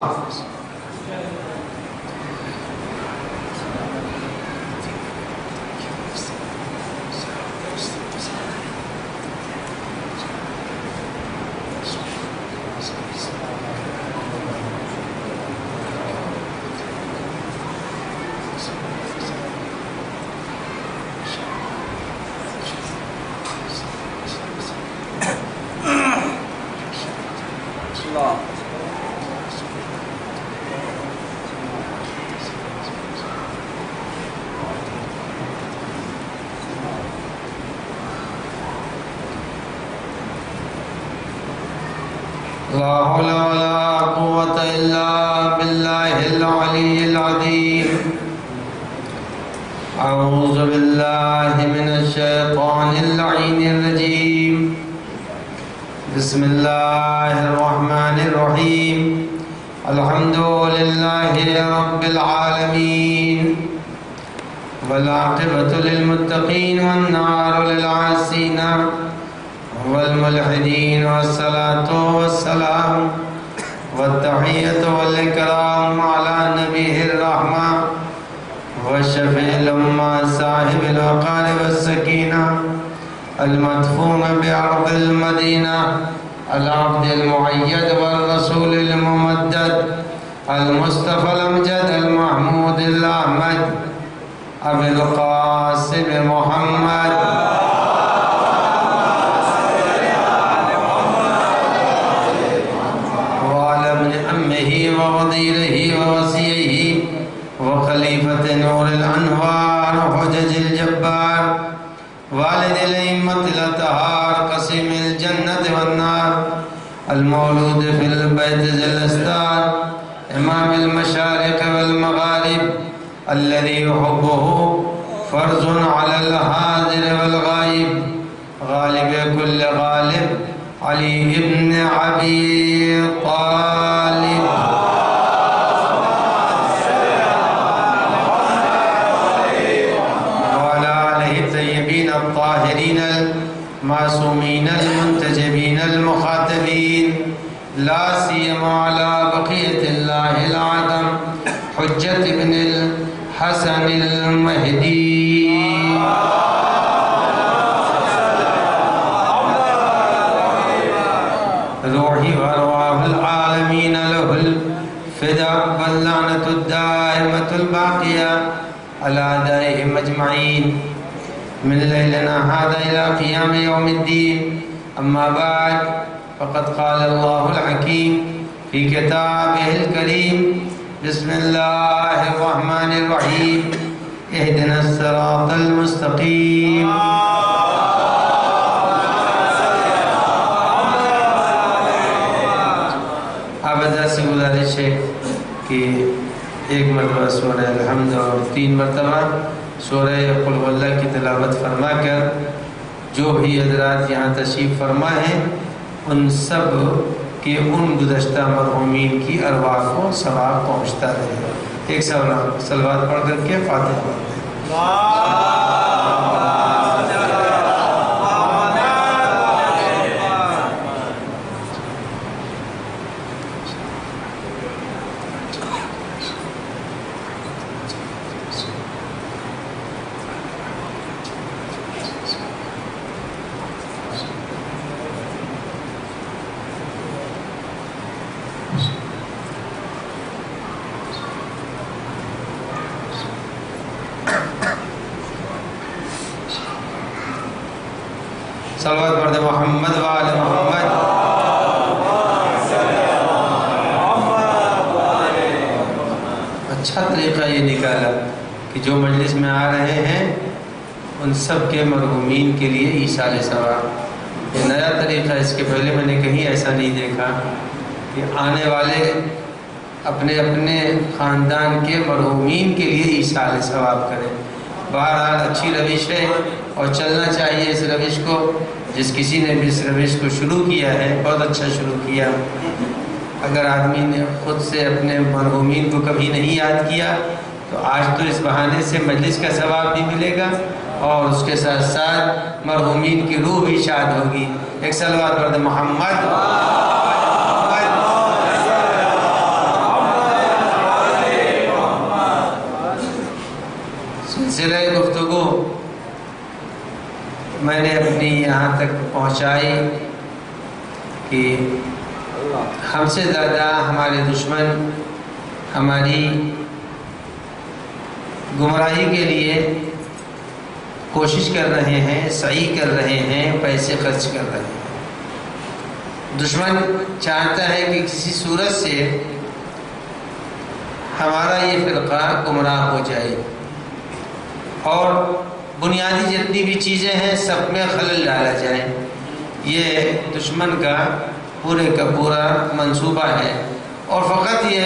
لا حول ولا قوة إلا بالله العلي العظيم. أعوذ بالله من الشيطان اللعين الرجيم. بسم الله الرحمن الرحيم. الحمد لله رب العالمين، والعاقبة للمتقين والنار للعاصين والملحدين، والصلاة والسلام والتحية والإكرام على نبيه الرحمة والشفيع الأمة صاحب الوقار والسكينة المدفون بأرض المدينة، العبد المؤيد والرسول الممدد، المصطفى الأمجد المحمود الأحمد، أبي القاسم محمد وفضيله ووصيه وخليفة نور الأنوار وحجج الجبار، والد الأئمة الأطهار، قسيم الجنة والنار، المولود في البيت ذي الأستار، إمام المشارق والمغارب، الذي يحبه فرض على الحاضر والغائب، غالب كل غالب، علي بن أبي طالب. وعلى آله الطيبين الطاهرين المعصومين المنتجبين المخاطبين، لا سيما على بقية الله الأعظم حجة ابن الحسن المهدي. روحي وأرواح العالمين له الفداء واللعنة الدائمة الباقية على أعدائهم أجمعين من ليلنا هذا إلى قيام يوم الدين. أما بعد، فقد قال الله الحكيم في كتابه الكريم: بسم الله الرحمن الرحيم، اهدنا الصراط المستقيم. اب ازا سے گزارش ہے کہ ایک مرتبہ سورہ الحمد اور 3 مرتبہ سورہ قل هو اللہ کی تلاوت فرما کر جو بھی حضرات یہاں تشریف فرما ہیں ان سب کے ان گزشتہ مرحومین کی ارواح کو ثواب پہنچتا رہے. ایک صلوات پڑھ کر کے فاتحہ پڑھتے ہیں. صلوات پڑھتے محمد وآل محمد. اچھا طریقہ یہ نکالا کہ جو مجلس میں آ رہے ہیں ان سب کے مرحومین کے لیے ایصال ثواب. یہ نیا طریقہ، اس کے پہلے میں نے کہیں ایسا نہیں دیکھا کہ آنے والے اپنے اپنے خاندان کے مرحومین کے لیے ایصال ثواب کریں. بہرحال اچھی روش ہے اور چلنا چاہیے اس روش کو. جس کسی نے بھی اس روش کو شروع کیا ہے بہت اچھا شروع کیا. اگر آدمی نے خود سے اپنے مرحومین کو کبھی نہیں یاد کیا تو آج تو اس بہانے سے مجلس کا ثواب بھی ملے گا اور اس کے ساتھ ساتھ مرحومین کی روح بھی شاد ہوگی. ایک صلوات پڑھ دیں محمد. تک پہنچائی کہ ہم سے زیادہ ہمارے دشمن ہماری گمراہی کے لیے کوشش کر رہے ہیں، سعی کر رہے ہیں، پیسے خرچ کر رہے ہیں۔ دشمن چاہتا ہے کہ کسی صورت سے ہمارا یہ فرقہ گمراہ ہو جائے اور بنیادی جتنی بھی چیزیں ہیں سب میں خلل ڈالا جائے۔ یہ دشمن کا پورے کا پورا منصوبہ ہے، اور فقط یہ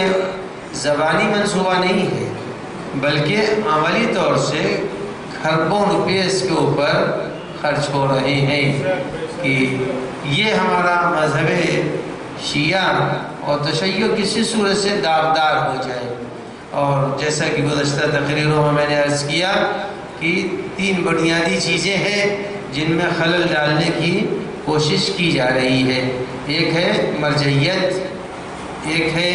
زبانی منصوبہ نہیں ہے بلکہ عملی طور سے کھربوں روپے اس کے اوپر خرچ ہو رہے ہیں کہ یہ ہمارا مذہب شیعہ اور تشیع کسی صورت سے داغدار ہو جائے۔ اور جیسا کہ گزشتہ تقریروں میں نے عرض کیا کہ 3 بنیادی چیزیں ہیں جن میں خلل ڈالنے کی کوشش کی جا رہی ہے۔ ایک ہے مرجعیت، ایک ہے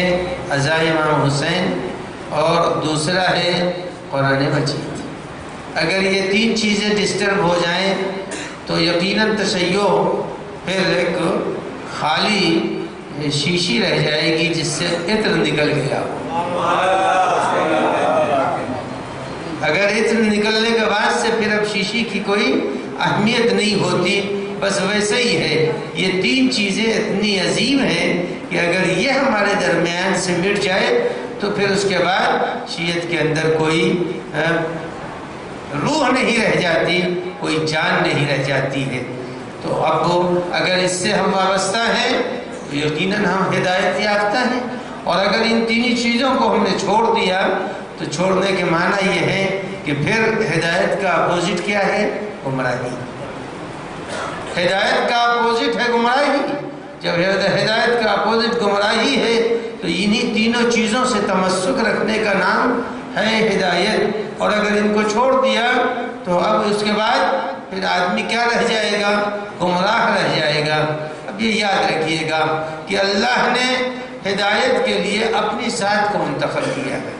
عزائے امام حسین، اور دوسرا ہے قرآن مجید۔ اگر یہ 3 چیزیں ڈسٹرب ہو جائیں تو یقیناً تشیع پھر ایک خالی شیشی رہ جائے گی جس سے عطر نکل گیا۔ اگر عطر نکلنے کے بعد سے پھر اب شیشی کی کوئی اہمیت نہیں ہوتی، بس ویسے ہی ہے۔ یہ 3 چیزیں اتنی عظیم ہیں کہ اگر یہ ہمارے درمیان سے مٹ جائے تو پھر اس کے بعد شیعت کے اندر کوئی روح نہیں رہ جاتی، کوئی جان نہیں رہ جاتی ہے۔ تو اب اگر اس سے ہم وابستہ ہیں تو یقیناً ہم ہدایت یافتہ ہیں، اور اگر ان 3 چیزوں کو ہم نے چھوڑ دیا تو چھوڑنے کے معنی یہ ہے کہ پھر ہدایت کا اپوزٹ کیا ہے؟ گمراہی۔ ہدایت کا اپوزٹ ہے گمراہی۔ جب ہدایت کا اپوزٹ گمراہی ہے تو انہی 3 چیزوں سے تمسک رکھنے کا نام ہے ہدایت، اور اگر ان کو چھوڑ دیا تو اب اس کے بعد پھر آدمی کیا رہ جائے گا؟ گمراہ رہ جائے گا۔ اب یہ یاد رکھیے گا کہ اللہ نے ہدایت کے لیے اپنی ذات کو منتخب کیا ہے۔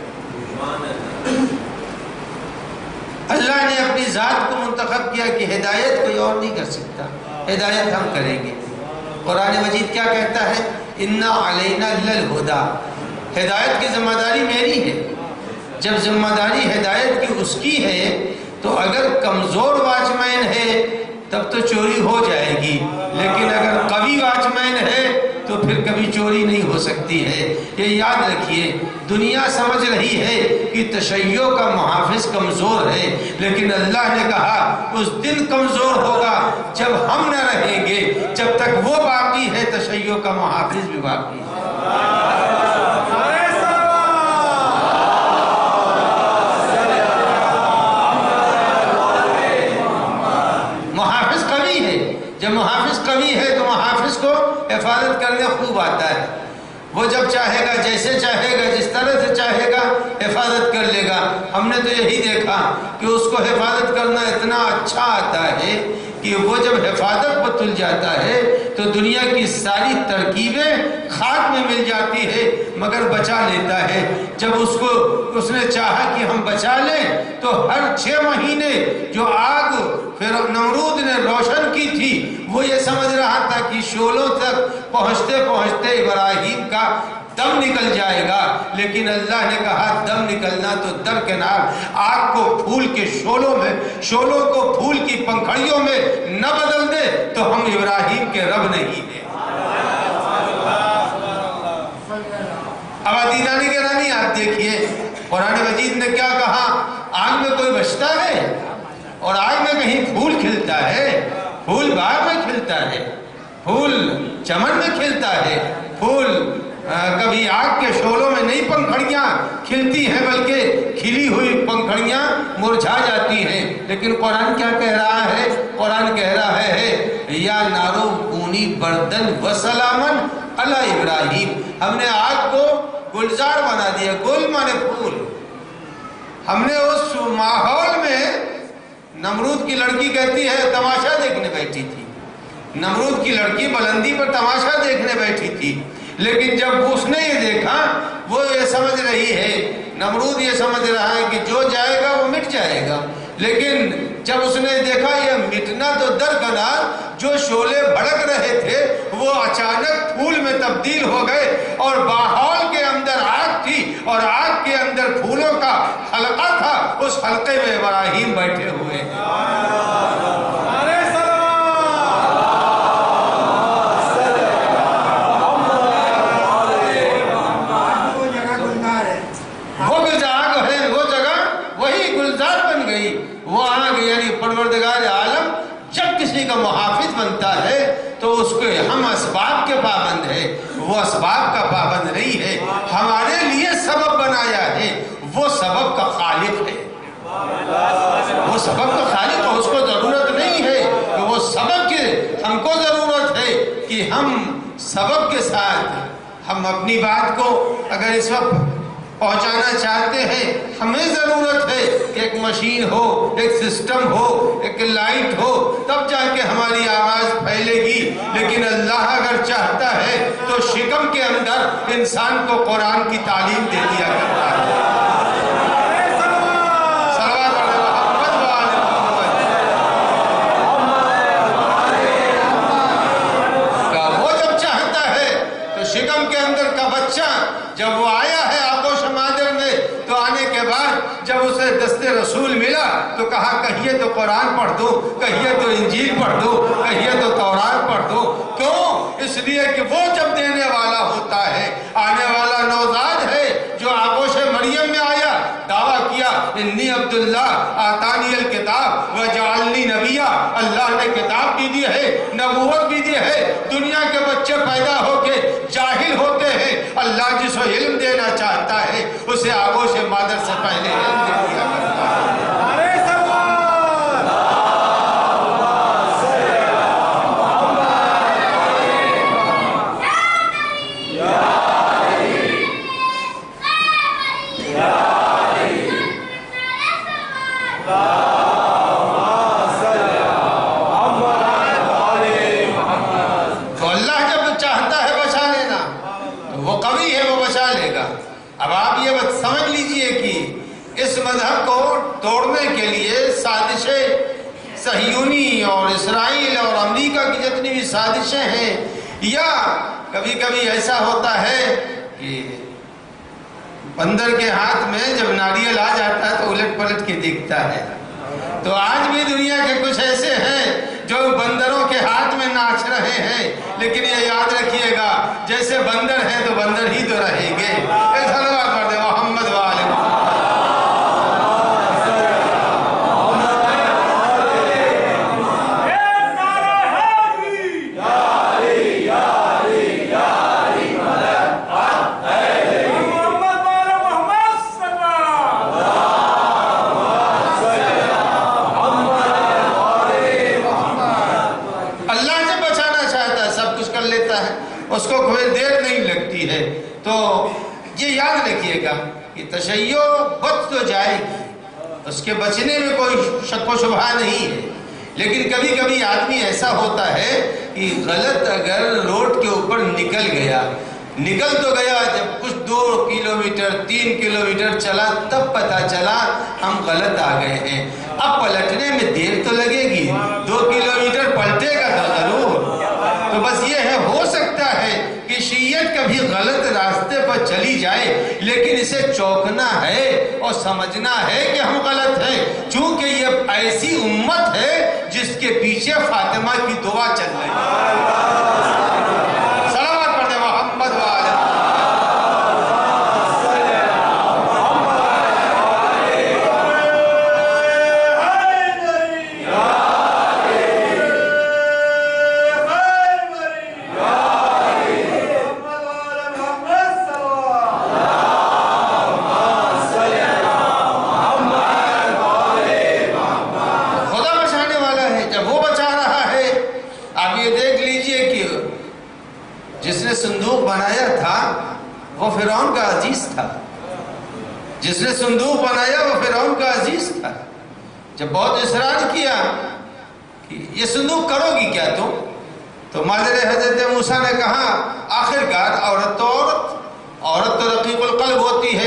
اللہ نے اپنی ذات کو منتخب کیا کہ ہدایت کوئی اور نہیں کر سکتا، ہدایت ہم کریں گے۔ قرآن مجید کیا کہتا ہے؟ اِنَّا عَلَيْنَا لَلْهُدَى، ہدایت کی ذمہ داری میری ہے۔ جب ذمہ داری ہدایت کی اس کی ہے تو اگر کمزور واچ مین ہے تب تو چوری ہو جائے گی، لیکن اگر قوی واچ مین ہے تو پھر کبھی چوری نہیں ہو سکتی ہے۔ یہ یاد رکھیے، دنیا سمجھ رہی ہے کہ تشیع کا محافظ کمزور ہے، لیکن اللہ نے کہا اس دن کمزور ہوگا جب ہم نہ رہیں گے۔ جب تک وہ باقی ہے تشیع کا محافظ بھی باقی ہے۔ محافظ قوی ہے، جب محافظ قوی ہے تو محافظ کو حفاظت کرنے خوب آتا ہے۔ وہ جب چاہے گا، جیسے چاہے گا، جس طرح سے چاہے گا حفاظت کر لے گا۔ ہم نے تو یہی دیکھا کہ اس کو حفاظت کرنا اتنا اچھا آتا ہے کہ وہ جب حفاظت پر تل جاتا ہے تو دنیا کی ساری ترکیبیں خاک میں مل جاتی ہے مگر بچا لیتا ہے۔ جب اس نے چاہا کہ ہم بچا لیں تو ہر 6 مہینے جو آگ پھر نمرود نے روشن کی تھی وہ یہ سمجھ رہا تھا کہ شعلوں تک پہنچتے پہنچتے ابراہیم کا دم نکل جائے گا، لیکن اللہ نے کہا دم نکلنا تو درکنار، آگ کو پھول کے شعلوں میں، شعلوں کو پھول کی پنکھڑیوں میں نہ بدل دے تو ہم ابراہیم کے رب نہیں ہیں۔ اب عزیزان گرامی آپ دیکھیے قرآن مجید نے کیا کہا؟ آگ میں کوئی بچتا ہے؟ اور آگ میں کہیں پھول کھلتا ہے؟ پھول باغ میں کھلتا ہے، پھول چمن میں کھلتا ہے، پھول کبھی آگ کے شعلوں میں نئی پنکھڑیاں کھلتی ہیں بلکہ کھلی ہوئی پنکھڑیاں مرجھا جاتی ہیں۔ لیکن قرآن کیا کہہ رہا ہے؟ قرآن کہہ رہا ہے یا نارو کونی بردن وسلامن علی ابراہیم، ہم نے آگ کو گلزار بنا دیا، گل مانے پھول۔ ہم نے اس ماحول میں، نمرود کی لڑکی کہتی ہے تماشا دیکھنے بیٹھی تھی، نمرود کی لڑکی بلندی پر تماشا دیکھنے بیٹھی تھی، لیکن جب اس نے یہ دیکھا وہ یہ سمجھ رہی ہے، نمرود یہ سمجھ رہا ہے کہ جو جائے گا وہ مٹ جائے گا، لیکن جب اس نے دیکھا یہ مٹنا تو درکنار، جو شعلے بھڑک رہے تھے وہ اچانک پھول میں تبدیل ہو گئے، اور باحول کے اندر آگ تھی اور آگ کے اندر پھولوں کا حلقہ تھا، اس حلقے میں ابراہیم بیٹھے ہوئے ہیں۔ وہ آگ یعنی پروردگار عالم جب کسی کا محافظ بنتا ہے تو اس کے ہم اسباب کے پابند ہیں، وہ اسباب کا پابند نہیں ہے، ہمارے لیے سبب بنایا ہے، وہ سبب کا خالق ہے، وہ سبب کا خالق ہے، اس کو ضرورت نہیں ہے کہ وہ سبب کے، ہم کو ضرورت ہے کہ ہم سبب کے ساتھ ہم اپنی بات کو اگر اس وقت پہنچانا چاہتے ہیں، ہمیں ضرورت ہے کہ ایک مشین ہو، ایک سسٹم ہو، ایک لائٹ ہو، تب جا کے ہماری آواز پھیلے گی۔ لیکن اللہ اگر چاہتا ہے تو شکم کے اندر انسان کو قرآن کی تعلیم دے دیا کرتا ہے۔ وہ جب چاہتا ہے تو شکم کے اندر کا بچہ جب وہ آیا ہے تو آنے کے بعد جب اسے دست رسول ملا تو کہا کہیے تو قرآن پڑھ دو، کہیے تو انجیل پڑھ دو، کہیے تو تورات پڑھ دو۔ کیوں؟ اس لیے کہ وہ جب دینے والا ہوتا ہے، آنے والا نوزاد ہے جو آغوش مریم میں آیا، دعویٰ کیا انی عبداللہ آتانی الکتاب وجعلنی نبیہ، اللہ نے کتاب بھی دی ہے، نبوت بھی دی ہے۔ دنیا کے بچے پیدا ہو کے جاہل ہوتے ہیں، اللہ جس کو علم دینا چاہتا ہے اسے آغوش مادر سے پہلے علم دے دیا کرتا ہے۔ تو اللہ جب چاہتا ہے بچا لینا تو وہ قوی ہے، وہ بچا لے گا۔ اب آپ یہ بات سمجھ لیجئے کہ اس مذہب کو توڑنے کے لیے سازشیں صہیونی اور اسرائیل اور امریکہ کی جتنی بھی سازشیں ہیں، یا کبھی کبھی ایسا ہوتا ہے کہ بندر کے ہاتھ میں جب ناریل آ جاتا ہے تو الٹ پلٹ کے دیکھتا ہے۔ تو آج بھی دنیا کے کچھ ایسے ہیں جو بندروں کے ہاتھ میں ناچ رہے ہیں، لیکن یہ یاد رکھیے گا جیسے بندر ہیں تو بندر ہی تو رہیں گے۔ صلوات پڑھ دیں محمد وآل محمد۔ اس کو کوئی دیر نہیں لگتی ہے۔ تو یہ یاد رکھیے گا کہ تشیع بچ تو جائے گی، اس کے بچنے میں کوئی شک و شبہ نہیں ہے، لیکن کبھی کبھی آدمی ایسا ہوتا ہے کہ غلط اگر روڈ کے اوپر نکل تو گیا، جب کچھ 2 کلومیٹر 3 کلومیٹر چلا تب پتا چلا ہم غلط آ گئے ہیں۔ اب پلٹنے میں دیر تو لگے گی، 2 کلومیٹر پلٹے گا تو ضرور۔ تو بس یہ ہے، ہو سکتا ہے کہ شیعت کبھی غلط راستے پر چلی جائے، لیکن اسے چوکنا ہے اور سمجھنا ہے کہ ہم غلط ہیں، چونکہ یہ ایسی امت ہے جس کے پیچھے فاطمہ کی دعا چل رہی ہے۔ صلوات پڑھ دیں محمد وآل صندوق بنایا تھا وہ فرعون کا عزیز تھا، جس نے صندوق بنایا وہ فرعون کا عزیز تھا۔ جب بہت اصرار کیا کہ یہ صندوق کرو گی کیا تم، تو مادر حضرت موسیٰ نے کہا آخرکار عورت تو رقیق القلب ہوتی ہے،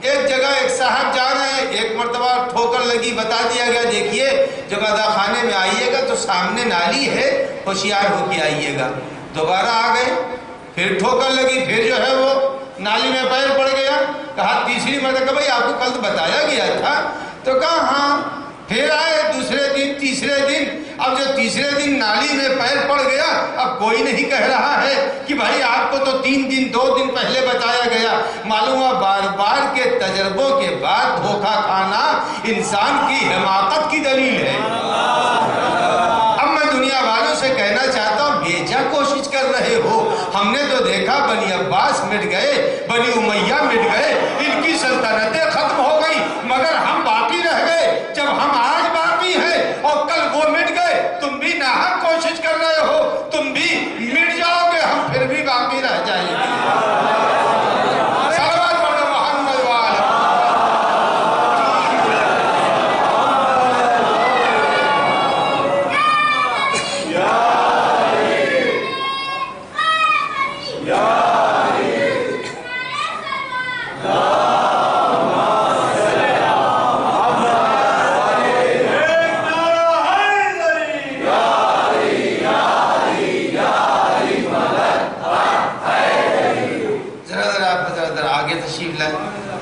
ایک جگہ ایک صاحب جا رہے ہیں، ایک مرتبہ ٹھوکر لگی، بتا دیا گیا دیکھیے جب ادا خانے میں آئیے گا تو سامنے نالی ہے، ہوشیار ہو کے آئیے گا۔ دوبارہ آ گئے، پھر ٹھوکر لگی، پھر جو ہے وہ نالی میں پیر پڑ گیا۔ کہا تیسری مرتبہ بھائی آپ کو کل تو بتایا گیا تھا، تو کہا ہاں۔ پھر آئے دوسرے دن، تیسرے دن، اب جو تیسرے دن نالی میں پیر پڑ گیا، اب کوئی نہیں کہہ رہا ہے کہ بھائی آپ کو تو 3 دن 2 دن پہلے بتایا گیا۔ معلوم ہے بار بار کے تجربوں کے بعد دھوکہ کھانا انسان کی حماقت کی دلیل ہے۔ اب میں دنیا والوں سے کہنا چاہتا ہوں بھیجا کوشش کر رہے ہو، ہم نے تو دیکھا بنی عباس مٹ گئے، بنی امیہ مٹ گئے، ان کی سلطنتیں ختم ہو گئی، مگر ہم باقی رہ گئے۔ جب ہم آج باقی ہیں اور کل وہ مٹ گئے، تم بھی ناحق کوشش کر رہے ہو، تم بھی مٹ جاؤ گے، ہم پھر بھی باقی رہ جائیں گے۔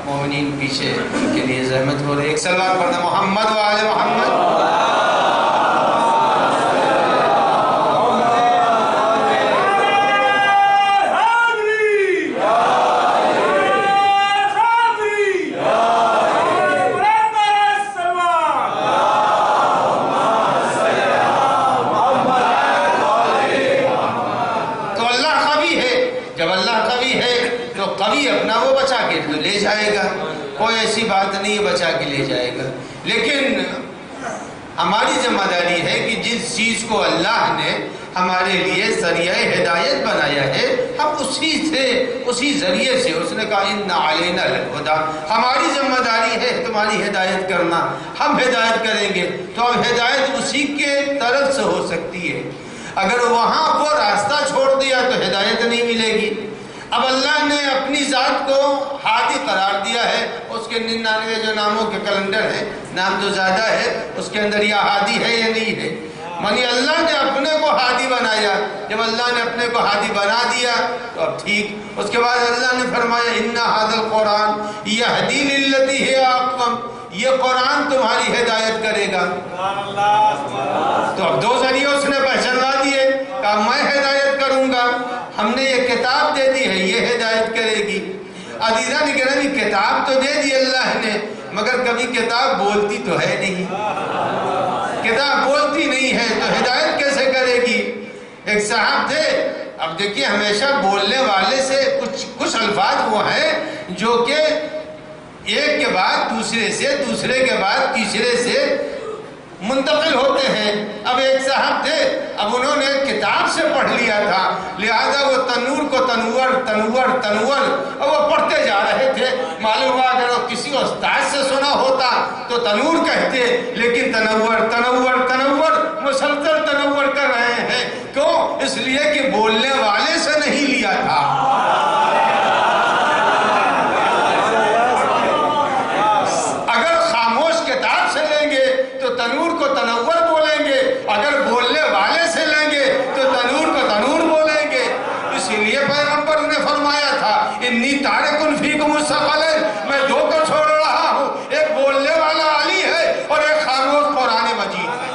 مومنین پیچھے کے لیے زحمت ہو رہی ہے، ایک سلوات پڑھنا محمد و آل محمد۔ تو اللہ قوی ہے، جب اللہ قوی ہے تو قوی اپنا وہ بچا کے تو لے جائے گا، کوئی ایسی بات نہیں بچا کے لے جائے گا۔ لیکن ہماری ذمہ داری ہے کہ جس چیز کو اللہ نے ہمارے لیے ذریعہ ہدایت بنایا ہے، ہم اسی ذریعے سے، اس نے کہا ان علینا الہدیٰ، ہماری ذمہ داری ہے تمہاری ہدایت کرنا، ہم ہدایت کریں گے۔ تو اب ہدایت اسی کے طرف سے ہو سکتی ہے، اگر وہاں وہ راستہ چھوڑ دیا تو ہدایت نہیں ملے گی۔ اب اللہ نے اپنی ذات کو ہادی قرار دیا ہے، اس کے 99 جو ناموں کے کیلنڈر ہے، نام تو زیادہ ہے، اس کے اندر یا ہادی ہے یا نہیں ہے، یعنی اللہ نے اپنے کو ہادی بنایا۔ جب اللہ نے اپنے کو ہادی بنا دیا تو اب ٹھیک، اس کے بعد اللہ نے فرمایا ان ھذا القرآن یہدی للتی ہی اقوم، یہ قرآن تمہاری ہدایت کرے گا۔ تو اب 2 ذریعے اس نے پہچانوا دیے، کہا میں ہدایت کروں گا، ہم نے یہ کتاب دے دی ہے، یہ ہدایت کرے گی۔ عزیزان گرامی کتاب تو دے دی اللہ نے، مگر کبھی کتاب بولتی تو ہے نہیں، کتاب بولتی نہیں ہے تو ہدایت کیسے کرے گی؟ ایک صاحب تھے، اب دیکھیے ہمیشہ بولنے والے سے کچھ الفاظ وہ ہیں جو کہ ایک کے بعد دوسرے سے، دوسرے کے بعد تیسرے سے منتقل ہوتے ہیں۔ اب ایک صاحب تھے، اب انہوں نے کتاب سے پڑھ لیا تھا، لہذا وہ تنور کو تنور تنور تنور اور وہ پڑھتے جا رہے تھے۔ معلوم ہوا اگر وہ کسی استاد سے سنا ہوتا تو تنور کہتے، لیکن تنور تنور تنور مسلسل تنور کر رہے ہیں۔ کیوں؟ اس لیے کہ بولنے والے سے نہیں لیا تھا۔ تنور کو تنور بولیں گے، اگر بولنے والے سے لیں گے تو تنور کو تنور بولیں گے۔ اسی لیے پیغمبر نے فرمایا تھا انی تارک فیکم الثقلین، میں 2 کو چھوڑ رہا ہوں، ایک بولنے والا علی ہے اور ایک خاموش قرآن مجید ہے۔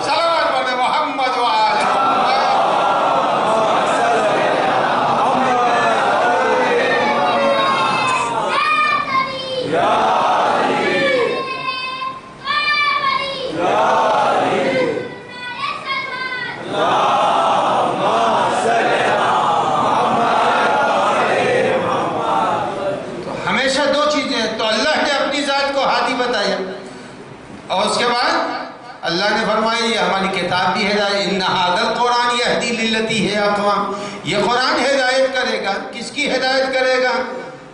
صلوات پڑھیں محمد و آل اور اس کے بعد اللہ نے فرمایا یہ ہماری کتاب بھی ہدایت، ان ھذا القرآن یہدی للتی ہی اقوم، یہ قرآن ہدایت کرے گا۔ کس کی ہدایت کرے گا؟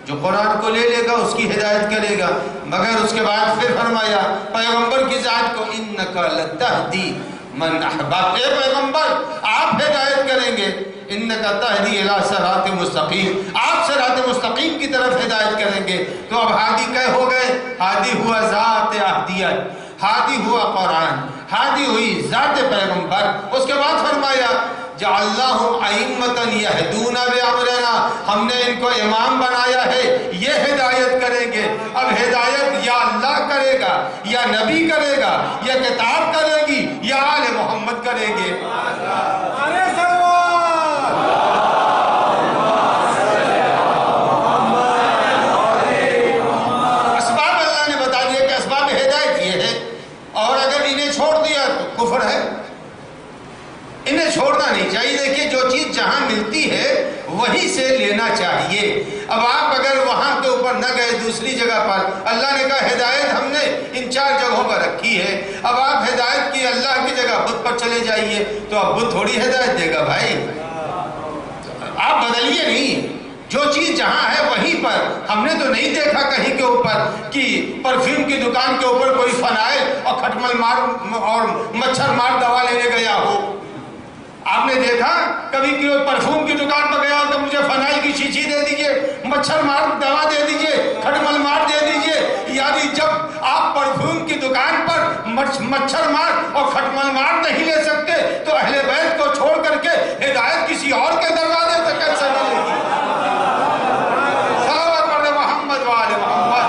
جو قرآن کو لے لے گا اس کی ہدایت کرے گا۔ مگر اس کے بعد پھر فرمایا پیغمبر کی ذات کو انک لتہدی من احببت، اے پیغمبر آپ ہدایت کریں گے گے انک تہدی الی صراط مستقیم، آپ صراط مستقیم کی طرف ہدایت کریں گے۔ تو اب ہادی کیا ہو گئے؟ ہادی ہوا ذات اہدیت، ہادی ہوا قرآن، ہادی ہوئی ذات پیغمبر۔ اس کے بعد فرمایا جعلناہم ائمۃ یہدون بامرنا، ہم نے ان کو امام بنایا ہے، یہ ہدایت کریں گے۔ اب ہدایت یا اللہ کرے گا، یا نبی کرے گا، یا کتاب کرے گی، یا آل محمد کریں گے۔ اسباب اللہ نے بتا دیا کہ اسباب ہدایت یہ ہے، اور اگر انہیں چھوڑ دیا تو کفر ہے، انہیں چھوڑنا نہیں چاہیے۔ دیکھیے جو چیز جہاں ملتی ہے وہیں سے لینا چاہیے۔ اب آپ اگر وہاں کے اوپر نہ گئے دوسری جگہ پر، اللہ نے کہا ہدایت ہم نے ان 4 جگہوں پر رکھی ہے، اب آپ ہدایت کی اللہ کی جگہ بت پر چلے جائیے تو اب بت تھوڑی ہدایت دے گا بھائی، آپ بدلیے نہیں۔ جو چیز جہاں ہے وہیں پر، ہم نے تو نہیں دیکھا کہیں کے اوپر کہ پرفیوم کی دکان کے اوپر کوئی فنائل اور کھٹمل مار اور مچھر مار دوا لینے گیا ہو۔ آپ نے دیکھا کبھی کہ پرفیوم کی دکان پر گیا تو مجھے فنائل کی شیشی دے دیجئے، مچھر مار دوا دے دیجئے، کھٹمل مار دے دیجئے؟ یعنی جب آپ پرفیوم کی دکان پر مچھر مار اور کھٹمل مار نہیں لے سکتے تو اہل بیت کو چھوڑ کر کے ہدایت کسی اور کے دروازے تک کیسے ملے گی؟ صلوات پڑھیں محمد وآل محمد۔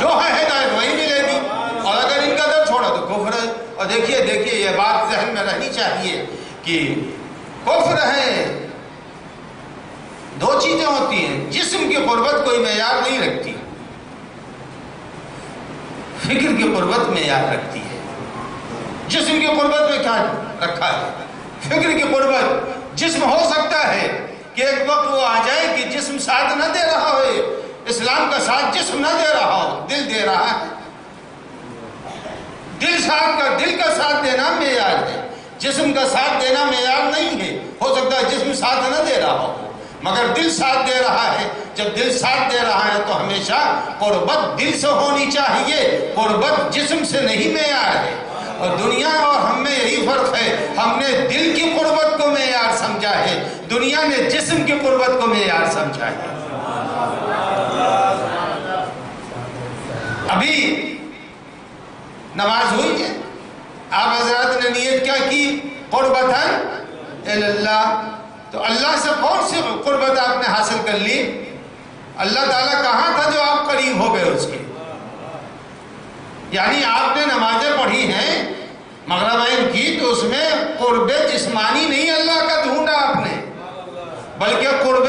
جو ہے ہدایت وہی ملے گی، اور اگر ان کا در چھوڑا تو کفر ہے۔ اور دیکھیے یہ بات ذہن میں رہنی چاہیے کہ کفر ہے، 2 چیزیں ہوتی ہیں، جسم کی قربت کوئی معیار نہیں رکھتی، فکر کی قربت معیار رکھتی ہے۔ جسم کی قربت میں کیا رکھا ہے؟ فکر کی قربت۔ جسم ہو سکتا ہے کہ ایک وقت وہ آ جائے کہ جسم ساتھ نہ دے رہا ہو، اسلام کا ساتھ جسم نہ دے رہا ہو، دل دے رہا ہے۔ دل کا ساتھ دینا معیار ہے، جسم کا ساتھ دینا معیار نہیں ہے۔ ہو سکتا ہے جسم ساتھ نہ دے رہا ہو مگر دل ساتھ دے رہا ہے۔ جب دل ساتھ دے رہا ہے تو ہمیشہ قربت دل سے ہونی چاہیے، قربت جسم سے نہیں معیار ہے۔ اور دنیا اور ہم میں یہی فرق ہے، ہم نے دل کی قربت کو معیار سمجھا ہے، دنیا نے جسم کی قربت کو معیار سمجھا ہے۔ ابھی نماز ہوئی ہے، آپ حضرات نے نیت کیا کی؟ قربتاً اللہ، تو اللہ سے کون سی قربت آپ نے حاصل کر لی؟ اللہ تعالیٰ کہاں تھا جو آپ قریب ہو گئے اس کے؟ یعنی آپ نے نمازیں پڑھی ہیں مغربین کی تو اس میں قرب جسمانی نہیں اللہ کا ڈھونڈا آپ نے، بلکہ قرب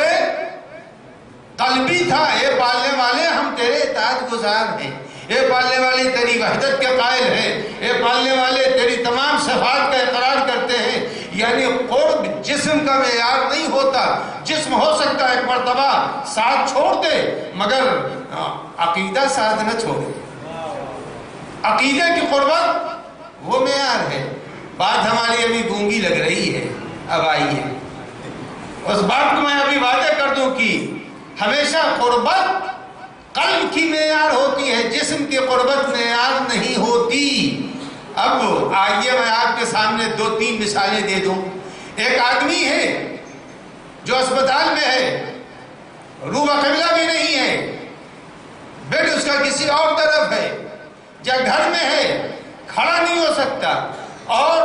قلبی تھا۔ اے پالنے والے ہم تیرے اطاعت گزار ہیں، اے پالنے والے تیری وحدت کے قائل ہیں، اے پالنے والے تیری تمام صفات کا اقرار کرتے ہیں۔ یعنی قرب جسم کا معیار نہیں ہوتا، جسم ہو سکتا ہے ایک مرتبہ ساتھ چھوڑ دے مگر عقیدہ ساتھ نہ چھوڑے، عقیدے کی قربت وہ معیار ہے۔ بات ہماری ابھی گونگی لگ رہی ہے، اب آئیے اس بات کو میں ابھی واضح کر دوں کہ ہمیشہ قربت قلب کی معیار ہوتی ہے، جسم کی قربت معیار نہیں ہوتی۔ اب آئیے میں آپ کے سامنے 2-3 مثالیں دے دوں۔ ایک آدمی ہے جو اسپتال میں ہے، رو قبلہ بھی نہیں ہے، بیڈ اس کا کسی اور طرف ہے، یا گھر میں ہے کھڑا نہیں ہو سکتا اور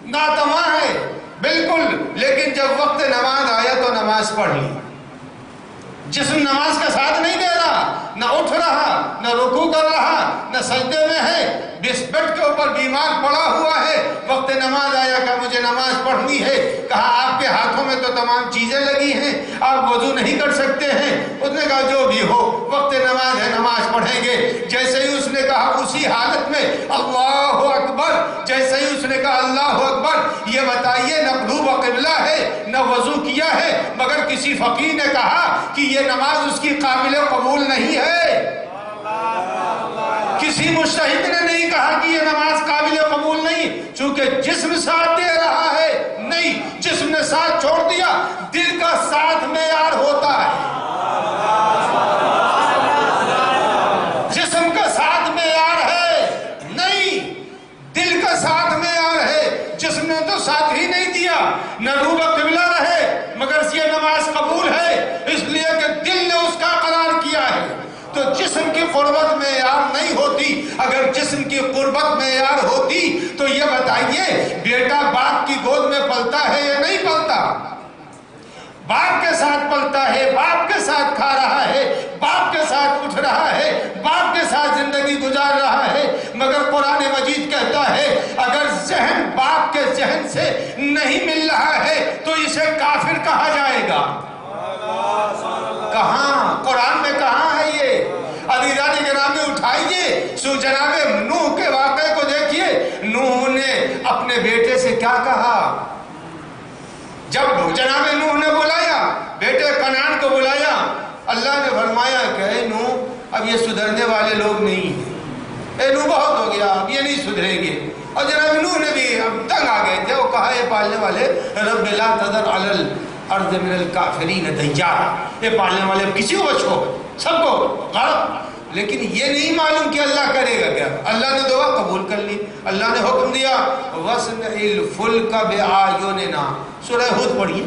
ناتواں ہے بالکل، لیکن جب وقت نماز آیا تو نماز پڑھ لی۔ جسم نماز کا ساتھ نہیں دے رہا، نہ اٹھ رہا، نہ رکوع کر رہا، نہ سجدے میں ہے، بیڈ کے اوپر بیمار پڑا ہوا ہے۔ وقت نماز آیا کہ مجھے نماز پڑھنی ہے، کہا آپ کے ہاتھوں میں تو تمام چیزیں لگی ہیں، آپ وضو نہیں کر سکتے ہیں۔ اس نے کہا جو بھی ہو وقت نماز ہے، نماز پڑھیں گے۔ جیسے ہی اس نے کہا اسی حالت میں اللہ اکبر، جیسے ہی اس نے کہا اللہ اکبر، یہ بتائیے نہ رو قبلہ ہے نہ وضو کیا ہے، مگر کسی فقیر نے کہا کہ یہ نماز اس کی قابل قبول نہیں ہے۔ کسی مجتہد نے نہیں کہا کہ یہ نماز قابل قبول نہیں، چونکہ جسم ساتھ دے رہا ہے نہیں، جسم نے ساتھ چھوڑ دیا، دل کا ساتھ معیار ہوتا ہے، جسم کا ساتھ معیار ہے نہیں۔ نہ روبہ قبلہ رہے، مگر یہ نماز قبول ہے اس لیے کہ دل نے اس کا قرار کیا ہے۔ تو جسم کی قربت معیار نہیں ہوتی، اگر جسم کی قربت معیار ہوتی تو یہ بتائیے بیٹا باپ کی گود میں پلتا ہے یا نہیں پلتا؟ باپ کے ساتھ پلتا ہے، باپ کے ساتھ کھا رہا ہے، باپ کے ساتھ اٹھ رہا ہے، باپ کے ساتھ زندگی گزار رہا ہے، مگر قرآن مجید کہتا ہے اگر ذہن باپ کے ذہن سے نہیں مل رہا ہے تو اسے کافر کہا جائے گا۔ کہاں قرآن میں کہاں ہے یہ؟ عزیزان گرامی اٹھائیے جناب نوح کے واقعے کو دیکھیے۔ نوح نے اپنے بیٹے سے کیا کہا؟ جب جناب نوح نے بلایا، بیٹے کنعان کو بلایا، اللہ نے فرمایا کہ اے نوح اب یہ سدھرنے والے لوگ نہیں ہیں، اے نوح بہت ہو گیا، اب یہ نہیں سدھریں گے۔ اور جناب نوح نے بھی اب تنگ آ گئے تھے، وہ کہا یہ پالنے والے رب لا تذر علی الارض من الکافرین دیارا، یہ پالنے والے کسی کو بچو، سب کو غرق۔ لیکن یہ نہیں معلوم کہ اللہ کرے گا کیا۔ اللہ نے دعا قبول کر لی، اللہ نے حکم دیا وَاصْنَعِ الْفُلْكَ بِأَعْيُنِنَا، سورہ ہود پڑھیے،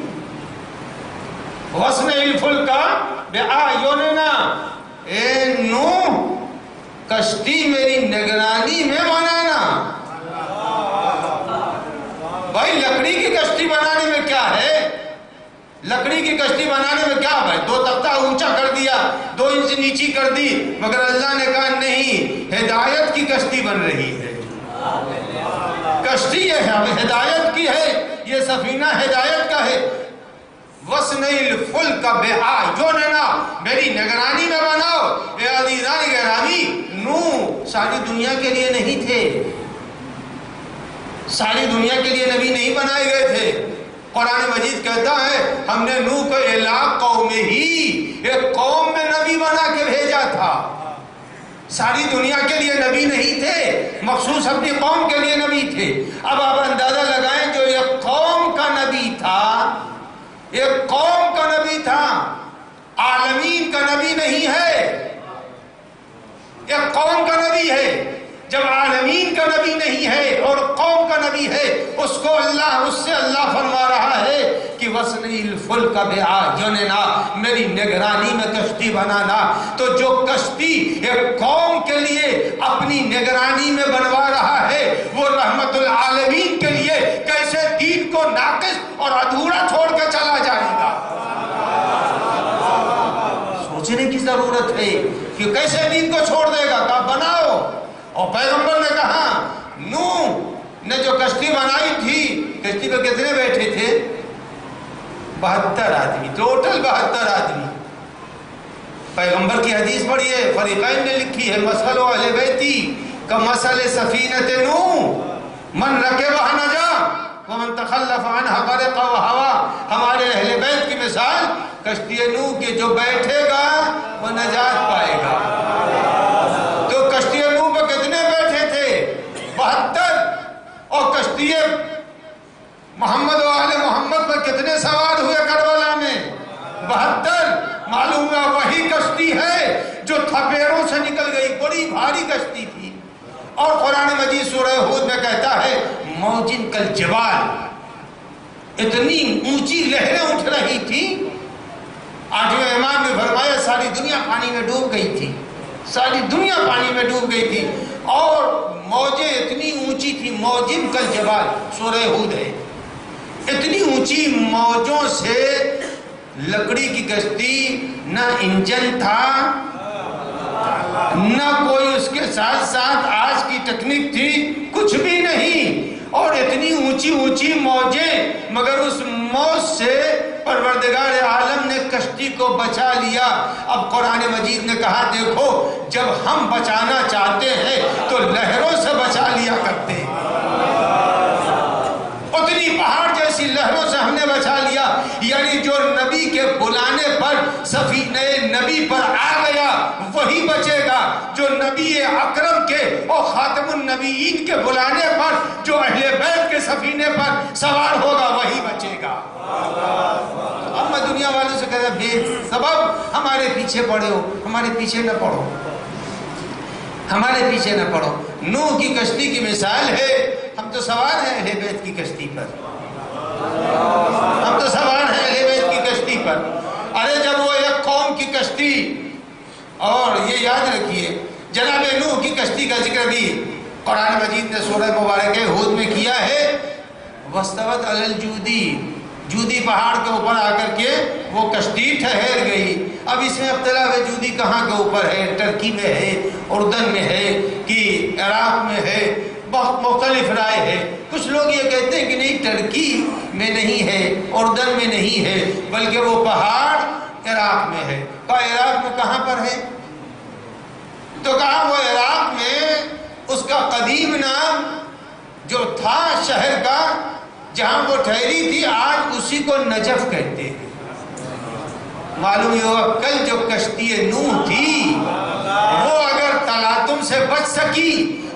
وَاصْنَعِ الْفُلْكَ بِأَعْيُنِنَا، اے نوح کشتی میری نگرانی میں بنانا۔ بھائی لکڑی کی کشتی بنانے میں کیا ہے؟ لکڑی کی کشتی بنانے میں کیا ہے؟ 2 تختہ اونچا کر دیا، 2 انچ نیچی کر دی، مگر اللہ نے کہا نہیں، ہدایت کی کشتی بن رہی ہے۔ کشتی یہ ہدایت کی ہے، یہ سفینہ ہدایت کا ہے۔ وَاصْنَعِ الْفُلْكَ بِأَعْيُنِنَا، میری نگرانی میں بناؤ۔ اے عزیزان گرامی، نوح ساری دنیا کے لیے نہیں تھے، ساری دنیا کے لیے نبی نہیں بنائے گئے تھے۔ قرآن مجید کہتا ہے ہم نے نوح کو اِلَىٰ قَوْمِهِ، ایک قوم میں نبی بنا کے بھیجا تھا۔ ساری دنیا کے لیے نبی نہیں تھے، مخصوص اپنی قوم کے لیے نبی تھے۔ اب آپ اندازہ لگائیں جو ایک قوم کا نبی تھا، ایک قوم کا نبی تھا، عالمین کا نبی نہیں ہے، ایک قوم کا نبی ہے۔ جب عالمین کا نبی نہیں ہے اور قوم کا نبی ہے، اس کو اس سے اللہ فرما رہا ہے کہ وَاصْنَعِ الْفُلْكَ بِأَعْيُنِنَا، میری نگرانی میں کشتی بنانا۔ تو جو کشتی ایک قوم کے لیے اپنی نگرانی میں بنوا رہا ہے، وہ رحمت العالمین کے لیے کیسے دین کو ناقص اور ادھورا چھوڑ کے چلا جائے گا؟ سوچنے کی ضرورت ہے کہ کیسے دین کو چھوڑ دے گا؟ کہا بناؤ۔ اور پیغمبر نے کہا نوح نے جو کشتی بنائی تھی، کشتی پہ کتنے بیٹھے تھے؟ 72 آدمی، ٹوٹل 72 آدمی۔ پیغمبر کی حدیث پڑھیے، فریقین نے لکھی ہے مثل اہل بیتی کمثل سفینۃ نوح من رکبها نجا ومن تخلف عنها غرق وہوا۔ ہمارے اہل بیت کی مثال کشتی نوح کے جو بیٹھے گا وہ نجات پائے گا۔ تو کشتی نوح پہ کتنے بیٹھے تھے؟ 72۔ اور کشتی محمد و آل محمد پر کتنے سوار ہوئے کربلا میں؟ 72۔ معلوم ہے وہی کشتی ہے جو تھپیڑوں سے نکل گئی، بڑی بھاری کشتی تھی۔ اور قرآن مجید سورہ ہود میں کہتا ہے موجن کل جبال، اتنی اونچی لہریں اٹھ رہی تھی۔ 8ویں امام نے فرمایا ساری دنیا پانی میں ڈوب گئی تھی، ساری دنیا پانی میں ڈوب گئی تھی، اور موجیں اتنی اونچی تھی، موجن کل جبال، سورہ ہود ہے۔ اتنی اونچی موجوں سے لکڑی کی کشتی، نہ انجن تھا، نہ کوئی اس کے ساتھ ساتھ آج کی ٹیکنیک تھی، کچھ بھی نہیں، اور اتنی اونچی اونچی موجیں، مگر اس موج سے پروردگار عالم نے کشتی کو بچا لیا۔ اب قرآن مجید نے کہا دیکھو جب ہم بچانا چاہتے ہیں تو لہروں سے بچا لیا کرتے ہیں، اتنی پہاڑ جیسی لہروں سے ہم نے بچا لیا۔ یعنی جو نبی کے بلانے پر سفینہ نبی پر آ گیا وہی بچے گا، جو نبی اکرم کے اور خاتم النبیین کے بلانے پر جو اہل بیت کے سفینے پر سوار ہوگا وہی بچے گا۔ اب میں دنیا والوں سے کہتا بے سبب ہمارے پیچھے پڑے ہو، ہمارے پیچھے نہ پڑھو، ہمارے پیچھے نہ پڑھو۔ نوح کی کشتی کی مثال ہے، ہم تو سوار ہیں اہل بیت کی کشتی پر، ہم تو سوار ہیں اہل بیت کی کشتی پر. ارے جب وہ ایک قوم کی کشتی، اور یہ یاد رکھیے جناب نوح کی کشتی کا ذکر بھی قرآن مجید نے سورہ مبارکہ ہود میں کیا ہے. وَاسْتَوَتْ عَلَى الْجُودِي، جودی پہاڑ کے اوپر آ کر کے وہ کشتی ٹھہر گئی. اب اس میں اختلاف ہے جودی کہاں کے اوپر ہے، ترکی میں ہے، اردن میں ہے کہ عراق میں ہے، بہت مختلف رائے ہے. کچھ لوگ یہ کہتے ہیں کہ نہیں ترکی میں نہیں ہے، اردن میں نہیں ہے، بلکہ وہ پہاڑ عراق میں ہے. کہا عراق میں کہاں پر ہے؟ تو کہا وہ عراق میں اس کا قدیم نام جو تھا شہر کا جہاں وہ ٹھہری تھی، آج اسی کو نجف کہتے ہیں. معلوم یہ ہوا کل جو کشتی نوح تھی وہ اگر تلاطم سے بچ سکی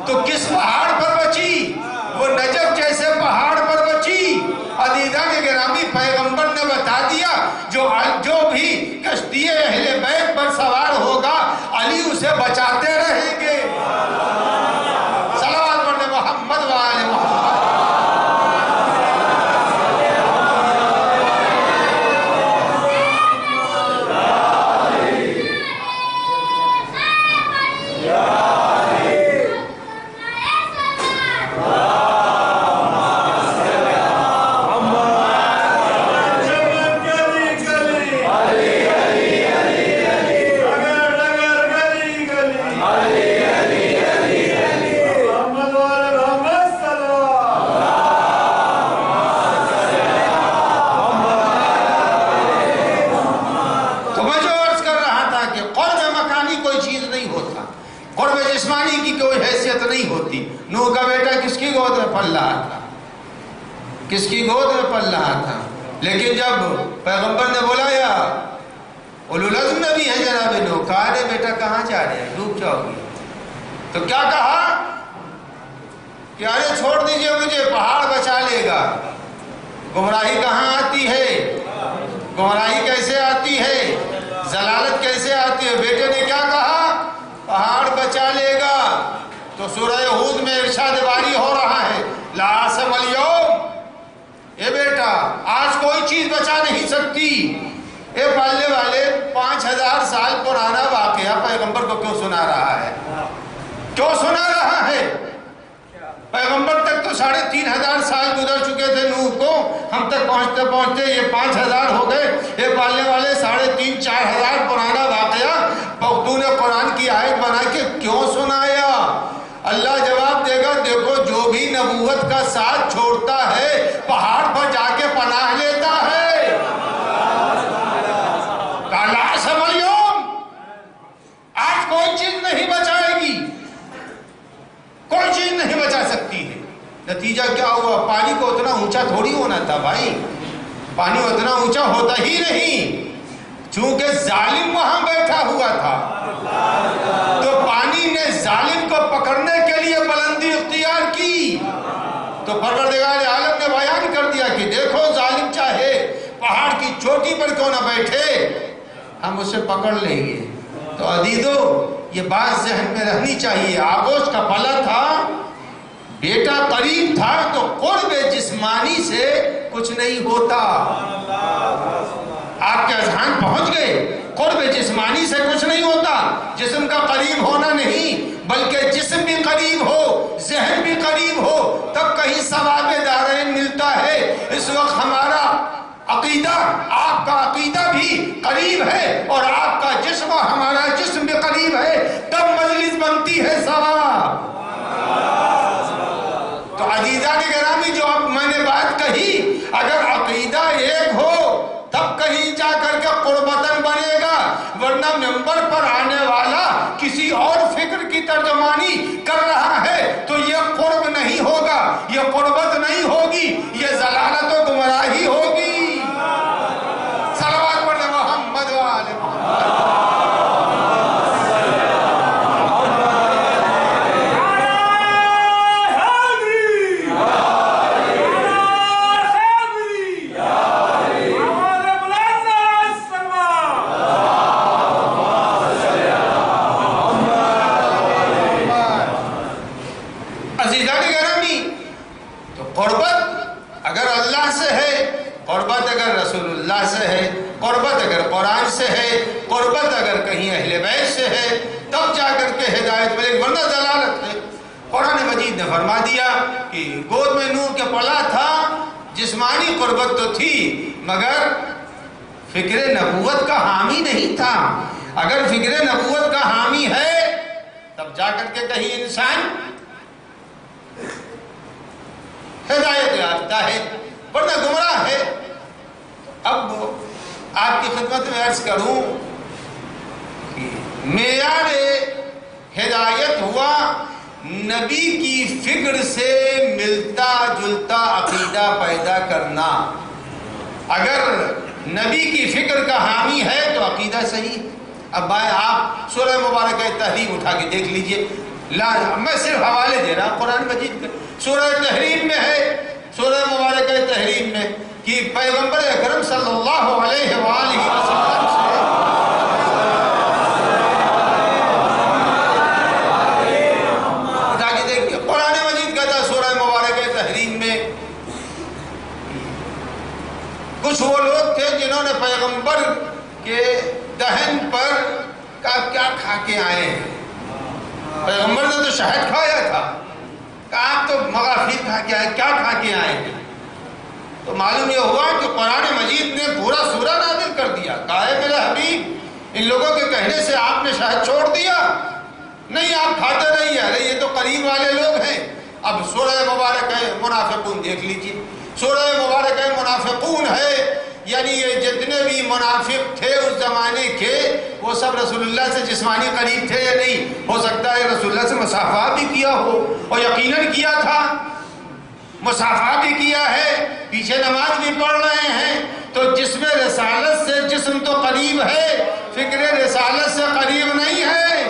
تو کس پہاڑ پر بچی؟ وہ نجف جیسے پہاڑ پر بچی. عزیزان گرامی پیغمبر نے بتا دیا جو بھی کشتی اہل بیت پر سوار ہوگا علی اسے بچاتے رہیں گے. صلوات پڑھنے محمد وآل محمد. نوح کا بیٹا کس کی گود میں پل رہا تھا، کس کی گود میں پل رہا تھا. لیکن جب پیغمبر نے بلایا اولو العزم نبی ہے جناب نوح، کہا ارے بیٹا کہاں جا رہے ہیں، ڈوب جاؤ گے. تو کیا کہا کہ ارے چھوڑ دیجئے مجھے، پہاڑ بچا لے گا. گمراہی کہاں آتی ہے، گمراہی کیسے آتی ہے، ضلالت کیسے آتی ہے. بیٹے نے کیا کہا، پہاڑ بچا لے گا. تو سورہ ہود میں ارشاد باری ہو رہا ہے لا عاصم اليوم، اے بیٹا آج کوئی چیز بچا نہیں سکتی. اے پالنے والے 5000 سال پرانا واقعہ پیغمبر کو کیوں سنا رہا ہے، کیوں سنا رہا ہے؟ پیغمبر تک تو 3500 سال گزر چکے تھے نوح کو، ہم تک پہنچتے پہنچتے یہ 5000 ہو گئے. یہ پالنے والے 3500-4000 پرانا واقعہ تو نے قرآن کی آیت بنا کے کیوں سنایا؟ اللہ جواب دے گا دیکھو جو بھی نبوت کا ساتھ چھوڑتا ہے پہاڑ پر جا کے پناہ لیتا ہے. لا عاصم اليوم، آج کوئی چیز نہیں بچائے گی، کوئی چیز نہیں بچا سکتی ہے. نتیجہ کیا ہوا؟ پانی کو اتنا اونچا تھوڑی ہونا تھا بھائی، پانی اتنا اونچا ہوتا ہی نہیں، چونکہ ظالم وہاں بیٹھا ہوا تھا تو پانی نے ظالم کو پکڑنے کے لیے بلندی اختیار کی. تو پروردگار عالم نے بیان کر دیا کہ دیکھو ظالم چاہے پہاڑ کی چوٹی پر کیوں نہ بیٹھے، ہم اسے پکڑ لیں گے. تو عزیزو یہ بات ذہن میں رہنی چاہیے. آغوش کا پلا تھا، بیٹا قریب تھا تو قرب جسمانی سے کچھ نہیں ہوتا. آپ کے اذہان پہنچ گئے، قرب جسمانی سے کچھ نہیں ہوتا. جسم کا قریب ہونا نہیں بلکہ جسم بھی قریب ہو، ذہن بھی قریب ہو، تب کہیں ثواب دارین ملتا ہے. اس وقت ہمارا عقیدہ، آپ کا عقیدہ بھی قریب ہے اور آپ کا جسم اور ہمارا جسم بھی قریب ہے، تب مجلس بنتی ہے ثواب. تو عزیزان گرامی جو اب میں نے بات کہی، اگر عقیدہ ایک ہو تب کہیں جا کر کے قربتن بنے گا، ورنہ ممبر پر آنے والا کسی اور فکر کی ترجمانی کر رہا ہے تو یہ قرب نہیں ہوگا، یہ قربت نہیں ہوگی، یہ ضلالت و گمراہی ہوگی. صلوات پڑھنے محمد وآل محمد. قربت اگر اللہ سے ہے قربت اگر رسول اللہ سے ہے، قربت اگر قرآن سے ہے، قربت اگر کہیں اہل بیت سے ہے، تب جا کر کے ہدایت ملے، ورنہ ضلالت ہے۔ قرآن مجید نے فرما دیا کہ گود میں نوح کے پلا تھا، جسمانی قربت تو تھی مگر فکر نبوت کا حامی نہیں تھا۔ اگر فکر نبوت کا حامی ہے تب جا کر کے کہیں انسان ہدایت یافتہ ہے، ورنہ گمراہ ہے۔ اب آپ کی خدمت میں عرض کروں کہ معیار ہدایت ہوا نبی کی فکر سے ملتا جلتا عقیدہ پیدا کرنا۔ اگر نبی کی فکر کا حامی ہے تو عقیدہ صحیح۔ اب آپ سورہ مبارکہ تحریم اٹھا کے دیکھ لیجئے، میں صرف حوالے دے رہا ہوں قرآن مجید کے، سورہ تحریم میں ہے، سورہ مبارکہ تحریم میں کہ پیغمبر اکرم صلی اللہ علیہ وآلہ وسلم سے قرآن مجید کہتا سورہ مبارکہ تحریم میں کچھ وہ لوگ تھے جنہوں نے پیغمبر کے دہن پر کیا کھا کے آئے ہیں؟ پیغمبر نے تو شہد کھایا تھا، کہا آپ تو مغافیر کھا کے آئے، کیا کھا کے آئے ہیں؟ تو معلوم یہ ہوا کہ قرآن مجید نے پورا سورہ نازل کر دیا، کہا ہے میرے حبیب ان لوگوں کے کہنے سے آپ نے شہد چھوڑ دیا؟ نہیں، آپ کھاتے نہیں، ارے یہ تو قریب والے لوگ ہیں۔ اب سورہ مبارکہ منافقون دیکھ لیجیے، سورہ مبارکہ منافقون ہے، یعنی یہ جتنے بھی منافق تھے اس زمانے کے وہ سب رسول اللہ سے جسمانی قریب تھے یا نہیں؟ ہو سکتا ہے رسول اللہ سے مصافحہ بھی کیا ہو، اور یقیناً کیا تھا، مصافحہ بھی کیا ہے، پیچھے نماز بھی پڑھ رہے ہیں۔ تو جسم رسالت سے جسم تو قریب ہے، فکر رسالت سے قریب نہیں ہے۔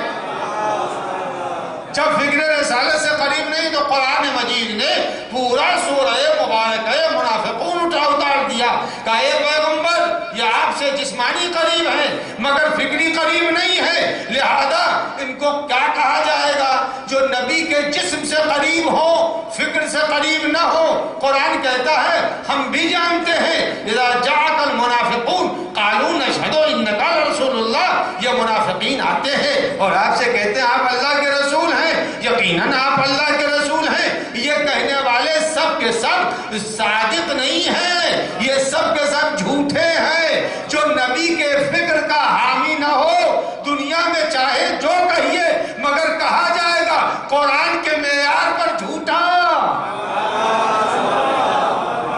جب فکر رسالت سے قریب نہیں تو قرآن مجید نے پورا سورہ مبارکہ منافقون اتار دیا، کہا اے پیغمبر یہ آپ سے جسمانی قریب ہے مگر فکری قریب نہیں ہے، لہذا ان کو کیا کہا جائے گا جو نبی کے جسم سے قریب ہو فکر سے قریب نہ ہو؟ قرآن کہتا ہے ہم بھی جانتے ہیں اذا جاءک المنافقون قالوا نشہد انک رسول اللہ، یہ منافقین آتے ہیں اور آپ سے کہتے ہیں آپ اللہ کے رسول ہیں، یقیناً آپ اللہ کے رسول ہیں۔ یہ کہنے والے سب کے سب صادق نہیں ہیں، یہ سب کے سب جھوٹے ہیں۔ جو نبی کے فکر کا حامی نہ ہو دنیا میں چاہے جو کہیے مگر کہا جائے گا قرآن کے معیار پر جھوٹا۔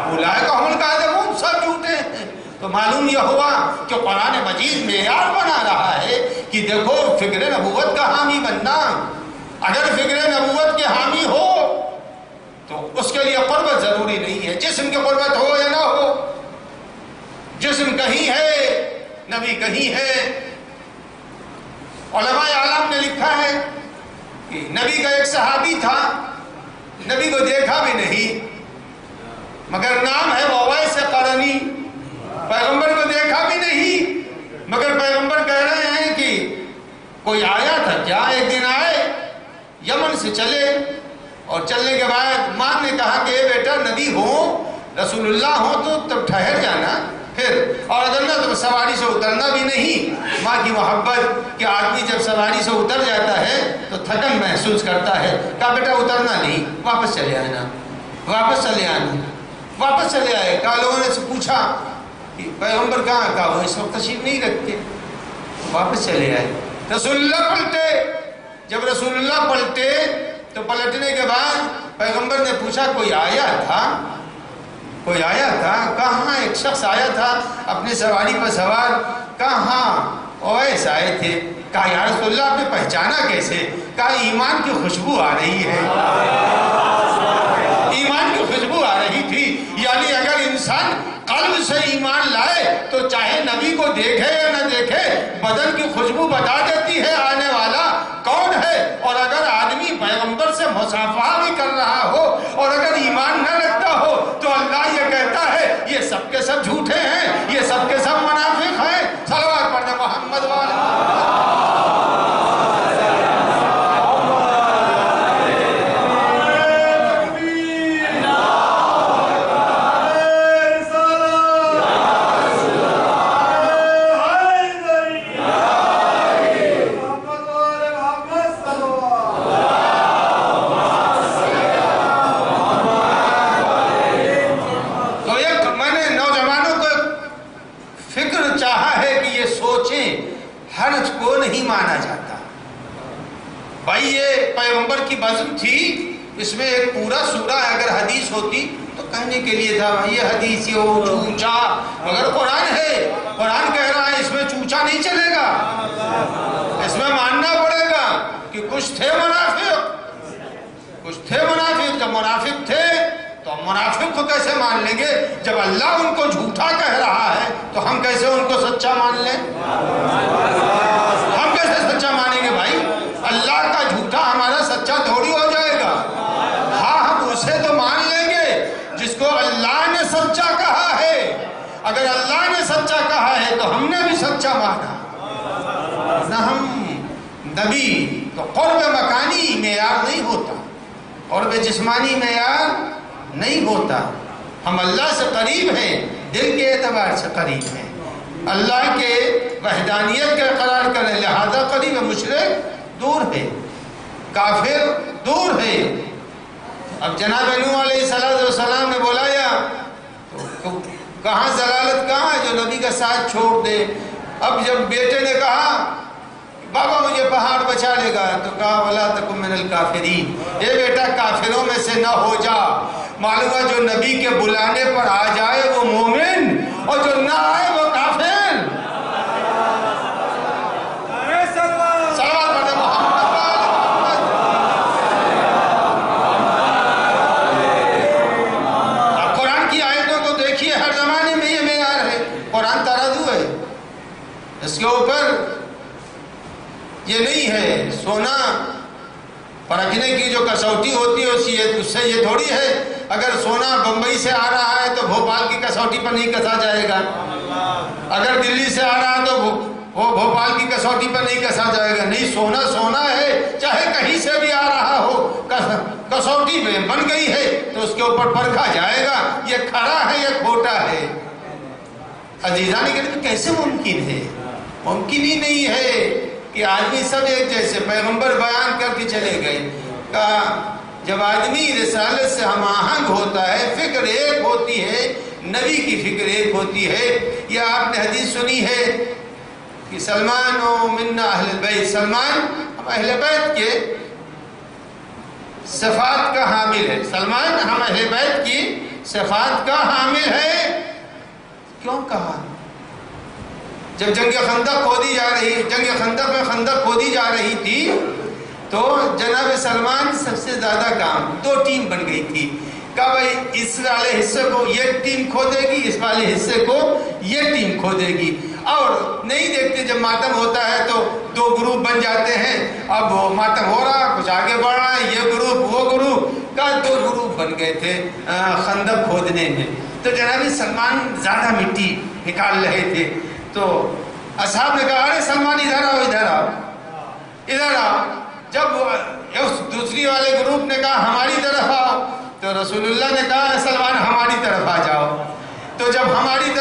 اولئک هم الکاذبون، سب جھوٹے ہیں۔ تو معلوم یہ ہوا کہ قرآن مجید معیار بنا رہا ہے کہ دیکھو فکر نبوت کا حامی بننا، اگر فکر نبوت کے حامی ہو تو اس کے لیے قربت ضروری نہیں ہے، جسم کی قربت ہو یا نہ ہو، جسم کہیں ہے نبی کہیں ہے۔ علماء اعلام نے لکھا ہے کہ نبی کا ایک صحابی تھا، نبی کو دیکھا بھی نہیں مگر نام ہے اویس قرنی، پیغمبر کو دیکھا بھی نہیں مگر پیغمبر کہہ رہے ہیں کہ کوئی آیا تھا کیا؟ ایک دن آئے یمن سے چلے اور چلنے کے بعد ماں نے کہا کہ اے بیٹا نبی ہو رسول اللہ ہو تو تب ٹھہر جانا پھر، اور اگر نہ تو سواری سے اترنا بھی نہیں۔ ماں کی محبت کہ آدمی جب سواری سے اتر جاتا ہے تو تھکن محسوس کرتا ہے، کہا بیٹا اترنا نہیں، واپس چلے آنا، واپس چلے آنا، واپس چلے آئے۔ کہا لوگوں نے سے پوچھا کہ پیغمبر کہاں؟ کہا وہ اس وقت تشریف نہیں رکھتے، واپس چلے آئے۔ رسول اللہ پلٹے، جب رسول اللہ پلٹے تو پلٹنے کے بعد پیغمبر نے پوچھا کوئی آیا تھا؟ کوئی آیا تھا؟ کہاں ایک شخص آیا تھا اپنی سواری پر سوار، کہاں اویس آئے تھے۔ کہا یا رسول اللہ آپ نے پہچانا کیسے؟ کہا ایمان کی خوشبو آ رہی ہے، ایمان کی خوشبو آ رہی تھی۔ یعنی اگر انسان قلب سے ایمان لائے تو چاہے نبی کو دیکھے یا نہ دیکھے بدن کی خوشبو بتا دیتی ہے آنے والا کون ہے۔ اور اگر آدمی پیغمبر سے مصافحہ بھی کر رہا ہو اور اگر ایمان نہ رکھتا ہو تو اللہ یہ کہتا ہے یہ سب کے سب جھوٹے ہیں، یہ سب کے سب منافق ہیں۔ صلوات پڑھنے محمد پیغمبر کی بزم تھی، اس میں ایک پورا سورہ اگر حدیث ہوتی تو کہنے کے لیے تھا یہ حدیث یہ وہ چوچا، مگر قرآن ہے، قرآن کہہ رہا ہے اس میں چوچا نہیں چلے گا، اس میں ماننا پڑے گا کہ کچھ تھے منافق، کچھ تھے منافق، جب منافق تھے تو ہم منافق کو کیسے مان لیں گے؟ جب اللہ ان کو جھوٹا کہہ رہا ہے تو ہم کیسے ان کو سچا مان لیں؟ ہم کیسے سچا مانیں گے بھائی؟ اللہ کا جھوٹا ہمارا سچا تھوڑی ہو جائے گا۔ ہاں ہم اسے تو مان لیں گے جس کو اللہ نے سچا کہا ہے، اگر اللہ نے سچا کہا ہے تو ہم نے بھی سچا مانا نہ۔ ہم نبی تو قرب مکانی معیار نہیں ہوتا، قرب جسمانی معیار نہیں ہوتا، ہم اللہ سے قریب ہیں، دل کے اعتبار سے قریب ہیں، اللہ کے وحدانیت کا اقرار کریں لہذا قریب ہے۔ مشرک دور ہے، کافر دور ہے۔ اب جناب نوح علیہ السلام نے بلایا تو کہاں ضلالت کہاں ہے جو نبی کا ساتھ چھوڑ دے؟ اب جب بیٹے نے کہا بابا مجھے پہاڑ بچا لے گا تو کہا وَلَا تَكُن مِّنَ الْكَافِرِينَ، اے بیٹا کافروں میں سے نہ ہو جا۔ معلوم ہے جو نبی کے بلانے پر آ جائے وہ مومن اور جو نہ آئے وہ کافر۔ صلوات پڑھیں محمد وآل محمد۔ اب قرآن کی آیتوں کو دیکھیے، ہر زمانے میں یہ معیار ہے، قرآن ترازو ہے، اس کے اوپر یہ نہیں ہے سونا پرکھنے کی جو کسوٹی ہوتی ہے اس سے یہ تھوڑی ہے اگر سونا بمبئی سے آ رہا ہے تو بھوپال کی کسوٹی پر نہیں کسا جائے گا، اگر دلی سے آ رہا ہے تو وہ بھوپال کی کسوٹی پر نہیں کسا جائے گا۔ نہیں، سونا سونا ہے، چاہے کہیں سے بھی آ رہا ہو، کسوٹی پہ بن گئی ہے تو اس کے اوپر پرکھا جائے گا یہ کھرا ہے یا کھوٹا ہے۔ عزیزان کہتے کیسے ممکن ہے؟ ممکن ہی نہیں ہے کہ آدمی سب ایک جیسے، پیغمبر بیان کر کے چلے گئے، کہا جب آدمی رسالت سے ہم آہنگ ہوتا ہے، فکر ایک ہوتی ہے، نبی کی فکر ایک ہوتی ہے۔ یہ آپ نے حدیث سنی ہے کہ سلمان و منا اہل البیت، سلمان ہم اہل بیت کے صفات کا حامل ہے، سلمان ہم اہل بیت کی صفات کا حامل ہے۔ کیوں کہا؟ جب جنگ خندق کھودی جا رہی، جنگ خندق میں خندق کھودی جا رہی تھی تو جناب سلمان سب سے زیادہ کام، دو ٹیم بن گئی تھی، کہا بھائی اس والے حصے کو یہ ٹیم کھودے گی، اس والے حصے کو یہ ٹیم کھودے گی، اور نہیں دیکھتے جب ماتم ہوتا ہے تو دو گروپ بن جاتے ہیں، اب وہ ماتم ہو رہا کچھ آگے بڑھ رہا ہے، یہ گروپ وہ گروپ، کا دو گروپ بن گئے تھے خندق کھودنے میں۔ تو جناب سلمان زیادہ مٹی نکال رہے تھے تو اصحاب نے کہا ارے سلمان ادھر آؤ ادھر آؤ ادھر آؤ۔ جب دوسری والے گروپ نے کہا ہماری طرف آؤ تو رسول اللہ نے کہا سلمان ہماری طرف آ جاؤ۔ تو جب ہماری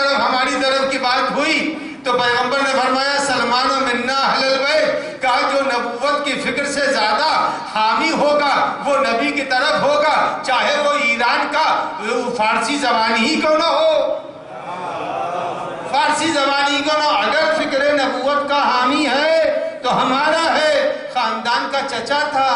طرف کی بات ہوئی تو پیغمبر نے فرمایا سلمان و منا اہل البیت، کہا جو نبوت کی فکر سے زیادہ حامی ہوگا وہ نبی کی طرف ہوگا، چاہے وہ ایران کا فارسی زبانی ہی کیوں نہ ہو، فارسی زبانی کو نہ، اگر فکر نبوت کا حامی ہے تو ہمارا ہے۔ خاندان کا چچا تھا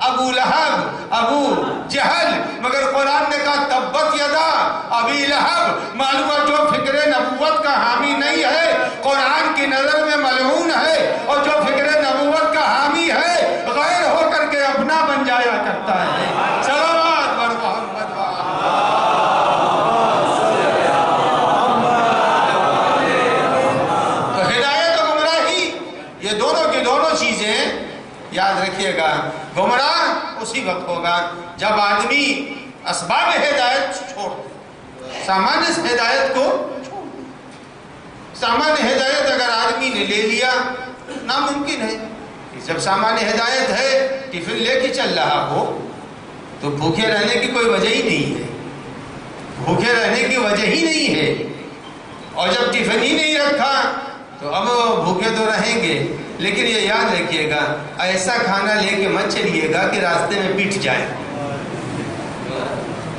ابو لہب ابو جہل، مگر قرآن نے کہا تبت یدا ابی لہب، معلوم ہے جو فکر نبوت کا حامی نہیں ہے قرآن کی نظر میں ملعون ہے، اور جو فکر نبوت کا حامی ہے غیر ہو کر کے اپنا بن جایا کرتا ہے۔ صلوات بر محمد یاد رکھیے گا۔ گمراہ اسی وقت ہوگا جب آدمی اسباب ہدایت چھوڑ دے، سامان ہدایت کو چھوڑ دے۔ سامان ہدایت اگر آدمی نے لے لیا ناممکن ہے کہ جب سامان ہدایت ہے ٹفن لے کے چل رہا ہو تو بھوکے رہنے کی کوئی وجہ ہی نہیں ہے، بھوکے رہنے کی وجہ ہی نہیں ہے، اور جب ٹفن ہی نہیں رکھا تو اب بھوکے تو رہیں گے، لیکن یہ یاد رکھیے گا ایسا کھانا لے کے مت چلیے گا کہ راستے میں پٹ جائے،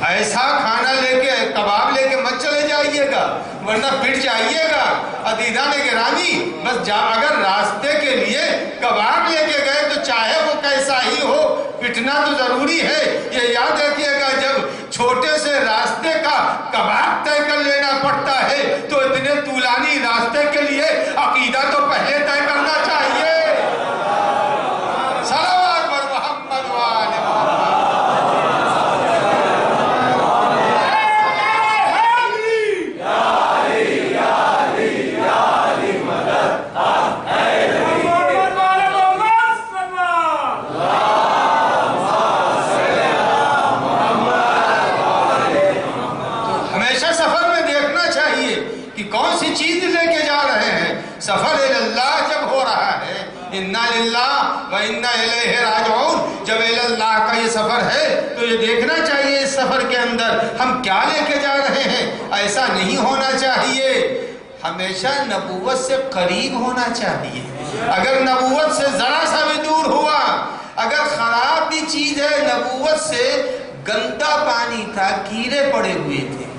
ایسا کھانا لے کے کباب لے کے مت چلے جائیے گا ورنہ پٹ جائیے گا۔ عزیزان گرامی بس اگر راستے کے لیے کباب لے کے گئے تو چاہے وہ کیسا ہی ہو پٹ مٹنا تو ضروری ہے. یہ یاد رکھیے گا جب چھوٹے سے راستے کا کباڑ طے کر لینا پڑتا ہے تو اتنے طولانی راستے کے لیے عقیدہ تو پہلے طے کرنا چاہیے. صلوات پر محمد و آل محمد. کون سی چیز لے کے جا رہے ہیں؟ سفر اللہ جب ہو رہا ہے انا للہ و انا الیہ راجعون، جب اللہ کا یہ سفر ہے تو یہ دیکھنا چاہیے اس سفر کے اندر ہم کیا لے کے جا رہے ہیں. ایسا نہیں ہونا چاہیے، ہمیشہ نبوت سے قریب ہونا چاہیے. اگر نبوت سے ذرا سا بھی دور ہوا، اگر خراب بھی چیز ہے، نبوت سے گندا پانی تھا، کیڑے پڑے ہوئے تھے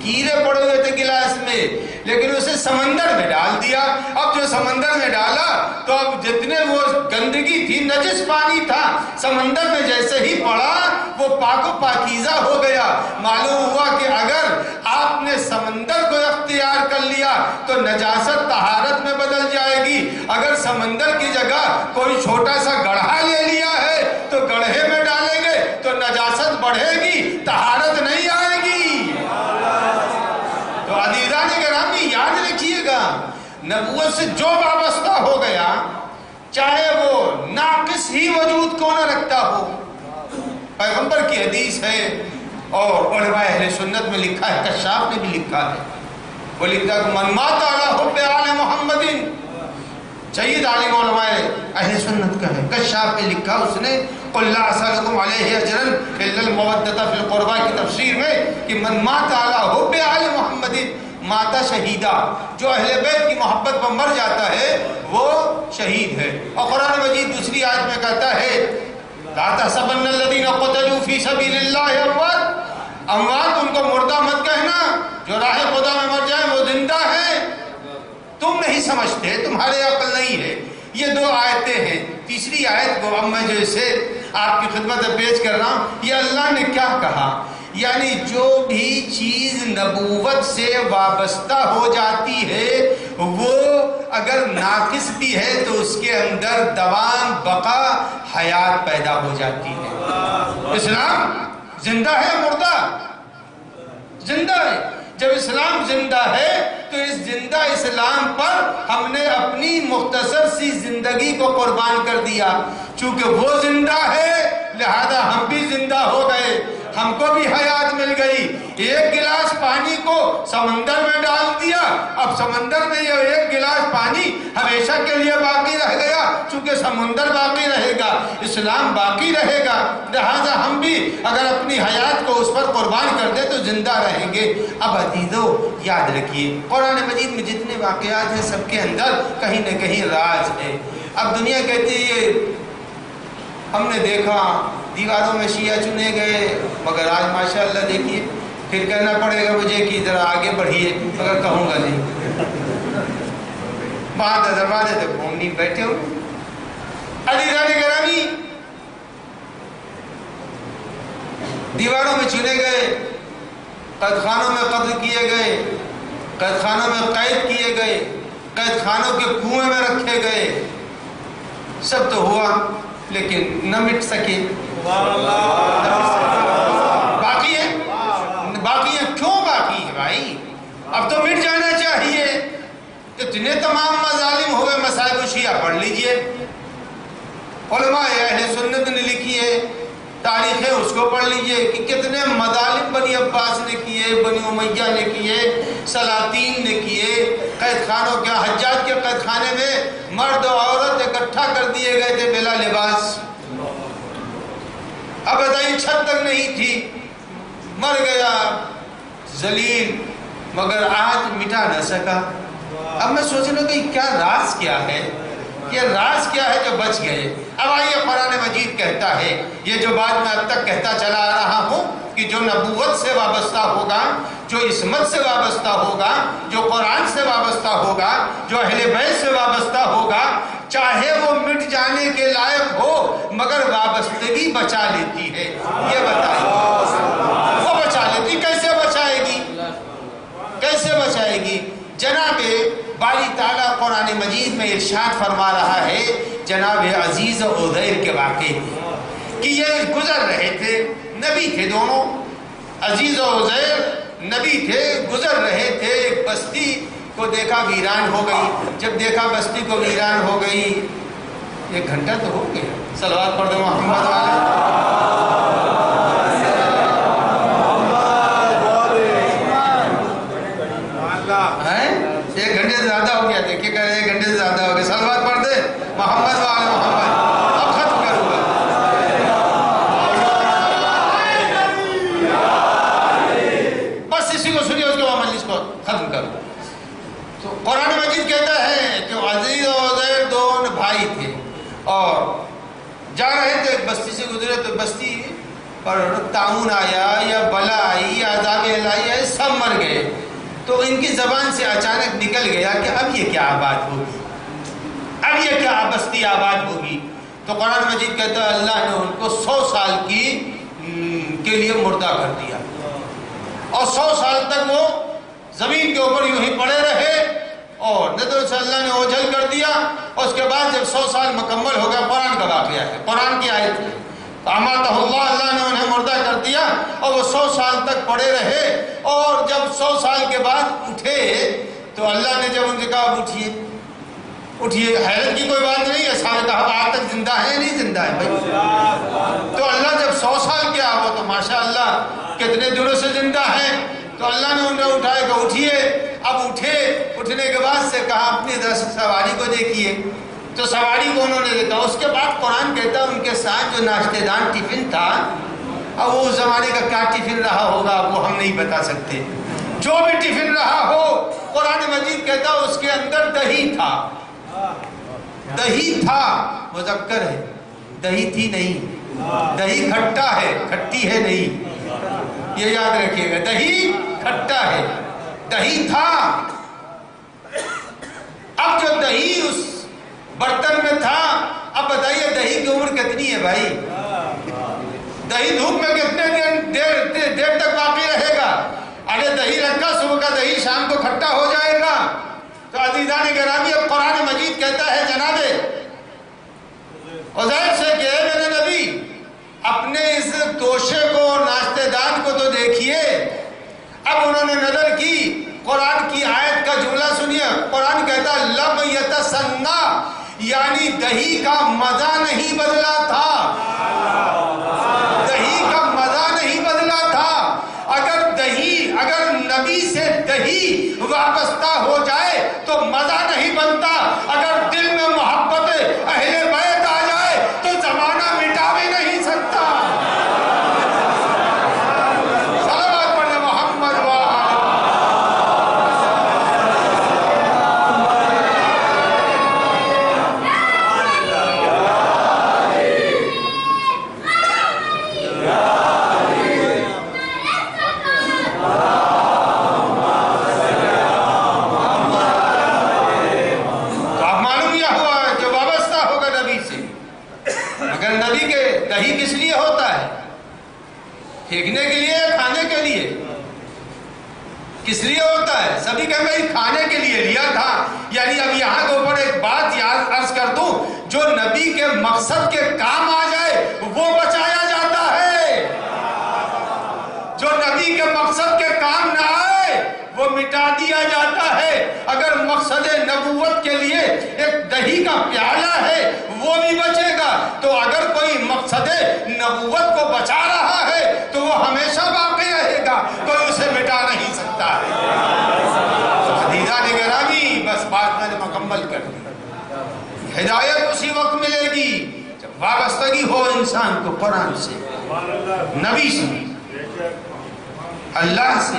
گلاس میں، لیکن اسے سمندر میں ڈال دیا. اب جو سمندر میں ڈالا تو اب جتنے وہ گندگی تھی، نجس پانی تھا، سمندر میں جیسے ہی پڑا وہ پاک و پاکیزہ ہو گیا. معلوم ہوا کہ اگر آپ نے سمندر کو اختیار کر لیا تو نجاست طہارت میں بدل جائے گی. اگر سمندر کی جگہ کوئی چھوٹا سا گڑھا لے لیا ہے تو گڑھے میں ڈالیں گے تو نجاست بڑھے گی، طہارت نہیں آئے گی. تو عزیزان گرامی یاد رکھیے گا، نبوت سے جو وابستہ ہو گیا چاہے وہ ناقص ہی وجود کو نہ رکھتا ہو. پیغمبر کی حدیث ہے اور علماء اہل سنت میں لکھا ہے، کشاف نے بھی لکھا ہے، وہ لکھتا ہے من مات علی حب آل محمد، سید عالم علماء اہل سنت کا ہے، کشاف نے لکھا اس نے قل لا اسألکم علیہ اجرا الا المودۃ فی القربى کی تفسیر میں کہ من مات علی حب آل محمد ماتا شہیدہ، جو اہل بیت کی محبت پر مر جاتا ہے وہ شہید ہے. اور قرآن مجید دوسری آیت میں کہتا ہے لا تحسبن الذین قتلوا فی سبیل اللہ اموات، اموات ان کو مردہ مت کہنا، جو راہ خدا میں مر جائیں وہ زندہ ہیں. تم نہیں سمجھتے، تمہارے عقل نہیں ہے. یہ دو آیتیں ہیں. تیسری آیت کو اب میں جو اسے آپ کی خدمت میں پیش کر رہا ہوں، یہ اللہ نے کیا کہا، یعنی جو بھی چیز نبوت سے وابستہ ہو جاتی ہے وہ اگر ناقص بھی ہے تو اس کے اندر دوام بقا حیات پیدا ہو جاتی ہے. اسلام زندہ ہے مردہ؟ زندہ ہے. جب اسلام زندہ ہے تو اس زندہ اسلام پر ہم نے اپنی مختصر سی زندگی کو قربان کر دیا. چونکہ وہ زندہ ہے لہذا ہم بھی زندہ ہو گئے، ہم کو بھی حیات مل گئی. ایک گلاس پانی کو سمندر میں ڈال دیا، اب سمندر میں یہ ایک گلاس پانی ہمیشہ کے لیے باقی رہ گیا. چونکہ سمندر باقی رہے گا، اسلام باقی رہے گا، لہذا ہم بھی اگر اپنی حیات کو اس پر قربان کر دیں تو زندہ رہیں گے. اب عزیزو یاد رکھیے قرآن مجید میں جتنے واقعات ہیں سب کے اندر کہیں نہ کہیں راز ہے. اب دنیا کہتی ہے ہم نے دیکھا دیواروں میں شیعہ چنے گئے، مگر آج ماشاءاللہ دیکھیے پھر کہنا پڑے گا مجھے کہ ذرا آگے بڑھیے، مگر کہوں گا نہیں. بعد دروازے تک گھومنی بیٹھے ہو. عزیزان گرامی دیواروں میں چنے گئے، قید خانوں میں قتل کیے گئے، قید خانوں میں قید کیے گئے، قید خانوں کے کنویں میں رکھے گئے. سب تو ہوا لیکن نہ مٹ سکے. باقی ہے، باقی ہے. کیوں باقی ہے بھائی؟ اب تو مٹ جانا چاہیے. اتنے تمام مظالم ہوئے. مصائب الشیعہ پڑھ لیجئے، علماء اہل سنت نے لکھی ہے، تاریخیں اس کو پڑھ لیجئے کہ کتنے مظالم بنی عباس نے کیے، بنی امیہ نے کیے، سلاطین نے کیے. قید خانوں کے حجاج کے قید خانے میں مرد و عورت اکٹھا کر دیے گئے تھے بلا لباس. اب بتائیے چھت تک نہیں تھی، مر گیا ذلیل، مگر آج مٹا نہ سکا. اب میں سوچ رہا ہوں کہ کیا راز کیا ہے، یہ راز کیا ہے جو بچ گئے. اب آئیے قرآن مجید کہتا ہے، یہ جو بات میں اب تک کہتا چلا آ رہا ہوں کہ جو نبوت سے وابستہ ہوگا، جو عصمت سے وابستہ ہوگا، جو قرآن سے وابستہ ہوگا، جو اہل بیت سے وابستہ ہوگا، چاہے وہ مٹ جانے کے لائق ہو مگر وابستگی بچا لیتی ہے۔ یہ بتائیے، وہ بچا لیتی، کیسے بچائے گی؟ کیسے بچائے گی؟ جناب باری تعالیٰ قرآن مجید میں ارشاد فرما رہا ہے جناب عزیز و عزیر کے واقعے کہ یہ گزر رہے تھے، نبی تھے دونوں، عزیز و عزیر نبی تھے، گزر رہے تھے، ایک بستی کو دیکھا ویران ہو گئی۔ جب دیکھا بستی کو ویران ہو گئی، 1 گھنٹہ تو ہو گیا، صلوات پڑھ دو محمد والے۔ ایک گھنٹے سے زیادہ ہو گیا، دیکھیے کہ 1 گھنٹے سے زیادہ ہو گیا، صلوات پڑھ دے محمد والے محمد۔ اب ختم کروں گا، بس اسی کو سنیے، اس کے بعد مجلس کو ختم کروں۔ تو قرآن مجید کہتا ہے کہ عزیز و عزیر دونوں بھائی تھے اور جا رہے تھے، بستی سے گزرے تو بستی پر طاعون آیا یا بلا آئی یا عذاب الہی آئی، سب مر گئے۔ تو ان کی زبان سے اچانک نکل گیا کہ اب یہ کیا آباد ہوگی، اب یہ کیا بستی آباد ہوگی۔ تو قرآن مجید کہتا ہے اللہ نے ان کو 100 سال کے لیے مردہ کر دیا، اور 100 سال تک وہ زمین کے اوپر یوں ہی پڑے رہے، اور ندر سے اللہ نے اوجھل کر دیا۔ اور اس کے بعد جب 100 سال مکمل ہو گیا، قرآن کا واقعہ ہے، قرآن کی آیت ہے، اماتہ اللہ نے انہیں مردہ کر دیا اور وہ 100 سال تک پڑے رہے۔ اور جب 100 سال کے بعد اٹھے تو اللہ نے جب ان سے کہا اٹھیے اٹھیے، حیرت کی کوئی بات نہیں ہے، صاحب کہا آج تک زندہ ہے نہیں زندہ ہے بھائی؟ تو اللہ جب 100 سال کے آگو تو ماشاء اللہ کتنے دنوں سے زندہ ہیں، تو اللہ نے انہیں اٹھائے کہ اٹھیے۔ اب اٹھے، اٹھنے کے بعد سے کہا اپنی سواری کو دیکھیے، تو سواری کو انہوں نے دیکھا۔ اس کے بعد قرآن کہتا ہے ان کے ساتھ جو ناشتے دان ٹفن تھا، اب وہ اس زمانے کا کیا ٹفن رہا ہوگا وہ ہم نہیں بتا سکتے، جو بھی ٹفن رہا ہو، قرآن مجید کہتا ہے اس کے اندر دہی تھا، دہی تھا، مذکر ہے، دہی تھی نہیں، دہی کھٹا ہے، کھٹی ہے نہیں، یہ یاد رکھیے گا، دہی کھٹا ہے، دہی تھا۔ اب جو دہی اس برتن میں تھا، اب بتائیے دہی کی عمر کتنی ہے بھائی؟ دہی دھوپ میں کتنے دیر تک باقی رہے گا؟ ارے دہی رکھا، صبح کا دہی شام کو کھٹا ہو جائے گا۔ تو عزیزان گرامی، اب قرآن مجید کہتا ہے جناب عزیر سے کہ اے میرے نبی، اپنے اس توشے کو، ناشتے دان کو تو دیکھیے۔ اب انہوں نے نظر کی، قرآن کی آیت کا جملہ سنیے، قرآن کہتا ہے لم یتسنّا، یعنی دہی کا مزہ نہیں بدلا تھا، دہی کا مزہ نہیں بدلا تھا۔ اگر نبی سے دہی وابستہ ہو جائے تو مزہ نہیں بنتا، اگر دل میں محبت اہل بیت آ جائے تو زمانہ مٹا بھی نہیں سکتا۔ صلوات پڑھیں محمد دہی کس لیے ہوتا ہے؟ پھینکنے کے لیے، کھانے کے لیے؟ کس لیے ہوتا ہے؟ سبھی کہ میں کھانے کے لیے لیا تھا۔ یعنی اب یہاں کے اوپر ایک بات یاد عرض کر دوں، جو نبی کے مقصد کے کام آ جائے وہ بچایا جاتا ہے، جو نبی کے مقصد کے کام نہ آئے وہ مٹا دیا جاتا ہے۔ اگر مقصد نبوت کے لیے ایک دہی کا پیالہ ہے وہ بھی بچے گا، تو اگر کوئی مقصد نبوت کو بچا رہا ہے تو وہ ہمیشہ باقی رہے گا، کوئی اسے مٹا نہیں سکتا ہے۔ عزیزان گرامی، بس بات میں نے مکمل کر دی۔ ہدایت اسی وقت ملے گی جب وابستگی ہو انسان کو قرآن سے، نبی سے، اللہ سے،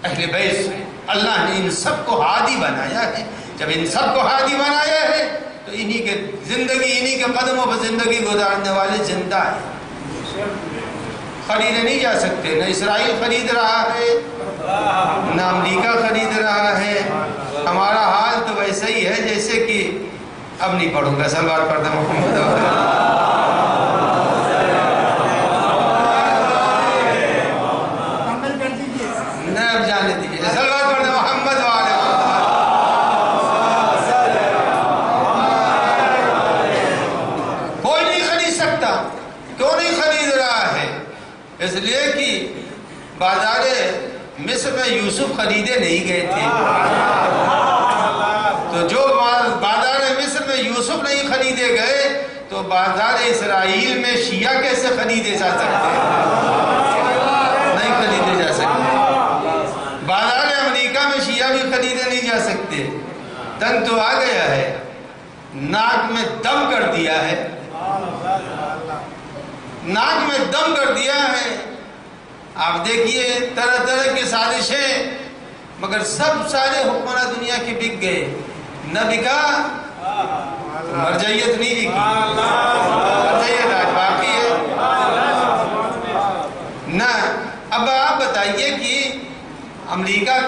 اہل بیت سے۔ اللہ نے ان سب کو ہادی بنایا ہے۔ جب ان سب کو ہادی بنایا ہے تو انہی کے زندگی، انہی کے قدموں پر زندگی گزارنے والے زندہ ہیں۔ خریدے نہیں جا سکتے، نہ اسرائیل خرید رہا ہے نہ امریکہ خرید رہا ہے۔ ہمارا حال تو ویسا ہی ہے جیسے کہ اب نہیں پڑھوں گا، صلوات پڑھتا محمد نہ اب جانے دیجیے، صلوات پڑھتا محمد والے۔ کوئی نہیں خرید سکتا، کیوں نہیں خرید رہا ہے؟ اس لیے کہ بازار مصر میں یوسف خریدے نہیں گئے تھے، تو جو بازار مصر میں یوسف نہیں خریدے گئے تو بازار اسرائیل میں شیعہ کیسے خریدے جا سکتے ہیں؟ نہیں خریدے جا سکتے۔ بازار امریکہ میں شیعہ بھی خریدے نہیں جا سکتے۔ تنگ تو آ گیا ہے، ناک میں دم کر دیا ہے، ناک میں دم کر دیا ہے۔ آپ دیکھیے طرح طرح کی سازشیں، مگر سب سارے حکمراں دنیا کے بک گئے، نہ بکا مرجعیت نہیں بکی، مرجعیت آج باقی ہے نہ۔ اب آپ بتائیے کہ امریکہ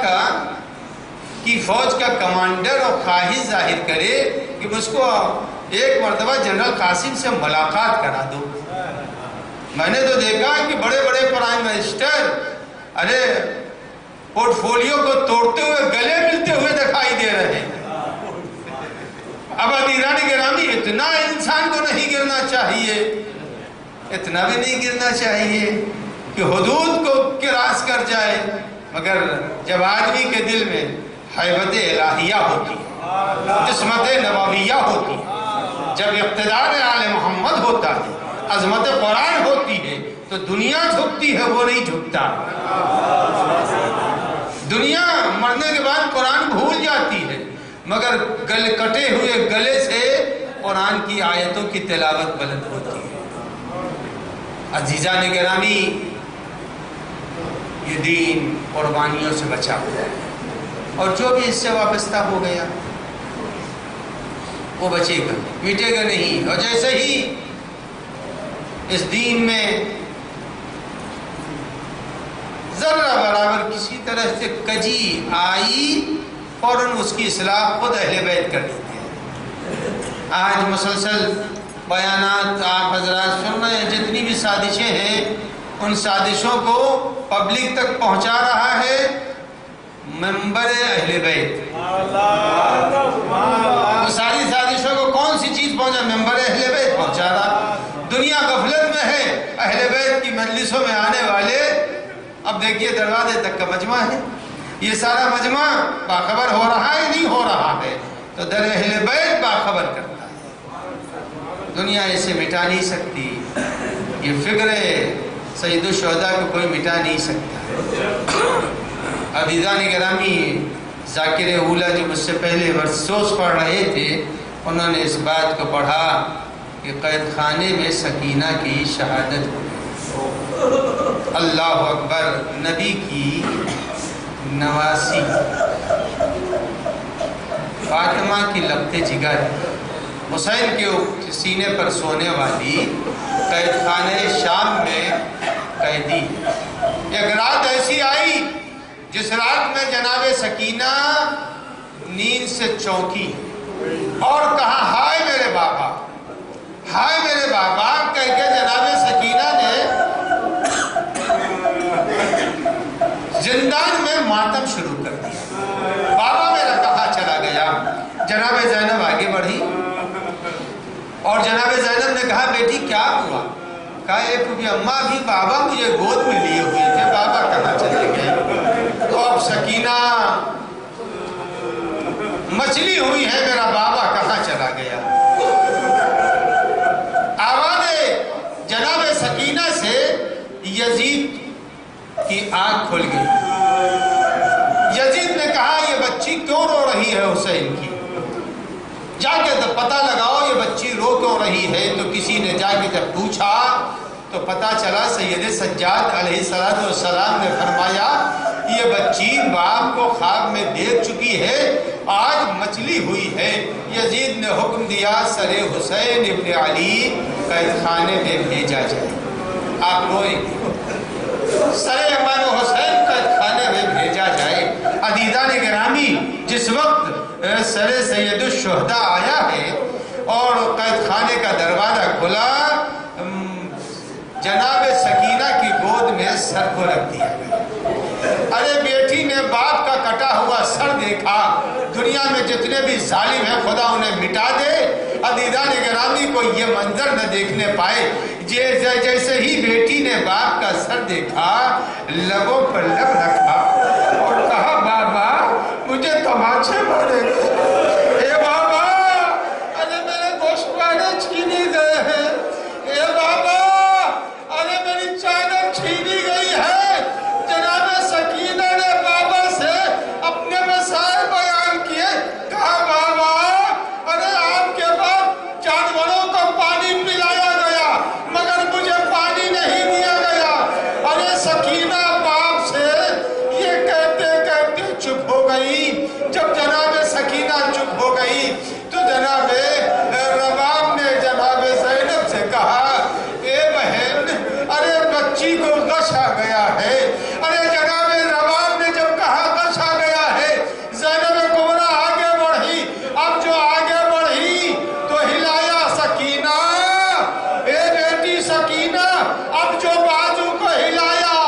کی فوج کا کمانڈر اور خواہش ظاہر کرے کہ مجھ کو ایک مرتبہ جنرل قاسم سے ملاقات کرا دو۔ میں نے تو دیکھا کہ بڑے بڑے پرائم منسٹر ارے پورٹ فولیو کو توڑتے ہوئے گلے ملتے ہوئے دکھائی دے رہے ہیں۔ اب عزیزان گرامی، اتنا انسان کو نہیں گرنا چاہیے، اتنا بھی نہیں گرنا چاہیے کہ حدود کو کراس کر جائے، مگر جب آدمی کے دل میں ہیبت الہیہ ہوتی ہے، عصمت نبویہ ہوتی ہے، جب اقتدار آل محمد ہوتا ہے، عظمت قرآن ہوتی ہے، تو دنیا جھکتی ہے، وہ نہیں جھکتا۔ دنیا مرنے کے بعد قرآن بھول جاتی ہے، مگر کٹے ہوئے گلے سے قرآن کی آیتوں کی تلاوت بلند ہوتی ہے۔ عزیزان گرامی، یہ دین قربانیوں سے بچا ہوا ہے، اور جو بھی اس سے وابستہ ہو گیا وہ بچے گا، مٹے گا نہیں۔ اور جیسے ہی اس دین میں ذرہ برابر کسی طرح سے کجی آئی، فوراً اس کی اصلاح خود اہل بیت کر دیتے ہیں۔ آج مسلسل بیانات آپ حضرات سن رہے ہیں، جتنی بھی سازشیں ہیں ان سازشوں کو پبلک تک پہنچا رہا ہے ممبر اہل بیت۔ وہ ساری سازشوں کو کون سی چیز پہنچا؟ ممبر اہل بیت پہنچا رہا۔ دنیا غفلت میں ہے، اہل بیت کی مجلسوں میں آنے والے اب دیکھیے دروازے تک کا مجمع ہے، یہ سارا مجمع باخبر ہو رہا ہے نہیں ہو رہا ہے، تو در اہل بیت باخبر کرتا ہے۔ دنیا اسے مٹا نہیں سکتی، یہ فکر سید الشہداء کو کوئی مٹا نہیں سکتا۔ عزیزان گرامی، ذاکر اولیٰ جو مجھ سے پہلے ورسوس پڑھ رہے تھے، انہوں نے اس بات کو پڑھا کہ قید خانے میں سکینہ کی شہادت ہوئی۔ اللہ اکبر، نبی کی نواسی، فاطمہ کی لبتے جگر، حسین کے سینے پر سونے والی قید خانے شام میں قیدی۔ ایک رات ایسی آئی جس رات میں جناب سکینہ نیند سے چونکی اور کہا ہائے میرے بابا، ہائے میرے بابا کہہ کے جناب سکینہ نے زندان میں ماتم شروع کر دیا۔ بابا میرا کہاں چلا گیا؟ جناب زینب آگے بڑھی اور جناب زینب نے کہا بیٹی کیا ہوا؟ کہا ایک بھی اماں بھی بابا مجھے گود میں لیے ہوئے تھے، بابا کہاں چلے گئے؟ تو اب سکینہ مچھلی ہوئی ہے، میرا بابا کہاں چلا گیا؟ آواز جناب سکینہ سے یزید کی آنکھ کھل گئی۔ یزید نے کہا یہ بچی کیوں رو رہی ہے حسین کی؟ جا کے پتہ لگاؤ یہ بچی رو کیوں رہی ہے۔ تو کسی نے جا کے جب پوچھا تو پتہ چلا سید سجاد علیہ السلام نے فرمایا یہ بچی باپ کو خواب میں دیکھ چکی ہے، آج مچھلی ہوئی ہے۔ یزید نے حکم دیا سر حسین ابن علی قید خانے میں بھیجا جائے۔ آپ روئیں گے۔ سر امام حسین قید خانے میں بھیجا جائے۔ عزیزان گرامی، جس وقت سر سید الشہداء آیا ہے اور قید خانے کا دروازہ کھلا، جناب سکینہ کی گود میں سر کو رکھ دیا گیا۔ ارے بیٹی نے باپ کا کٹا ہوا سر دیکھا، دنیا میں جتنے بھی ظالم ہیں خدا انہیں مٹا دے۔ عزیزان گرامی کو یہ منظر نہ دیکھنے پائے۔ جیسے ہی بیٹی نے باپ کا سر دیکھا، لبوں پر لب رکھا اور کہا بابا مجھے تماچے مارے گئے، اے بابا ارے میرے گوشوارے چھینے گئے ہیں، اے بابا ارے میری چادر چھینی گئی ہے۔ جناب سکینہ نے بابا سے اپنے مسائل بیان کیے، کہا بابا ارے آپ کے بعد جانوروں کو پانی پلایا گیا مگر مجھے پانی نہیں دیا گیا۔ ارے سکینہ باپ سے یہ کہتے کہتے چپ ہو گئی۔ جب جناب سکینہ چپ ہو گئی تو جناب رباب نے جناب زینب سے کہا، اے بہن ارے بچی کو غش آ گیا ہے۔ ارے جناب رباب نے جب کہا غش آ گیا ہے، زینب کبریٰ آگے بڑھی۔ اب جو آگے بڑھی تو ہلایا سکینہ، اے بیٹی سکینہ، اب جو بازو کو ہلایا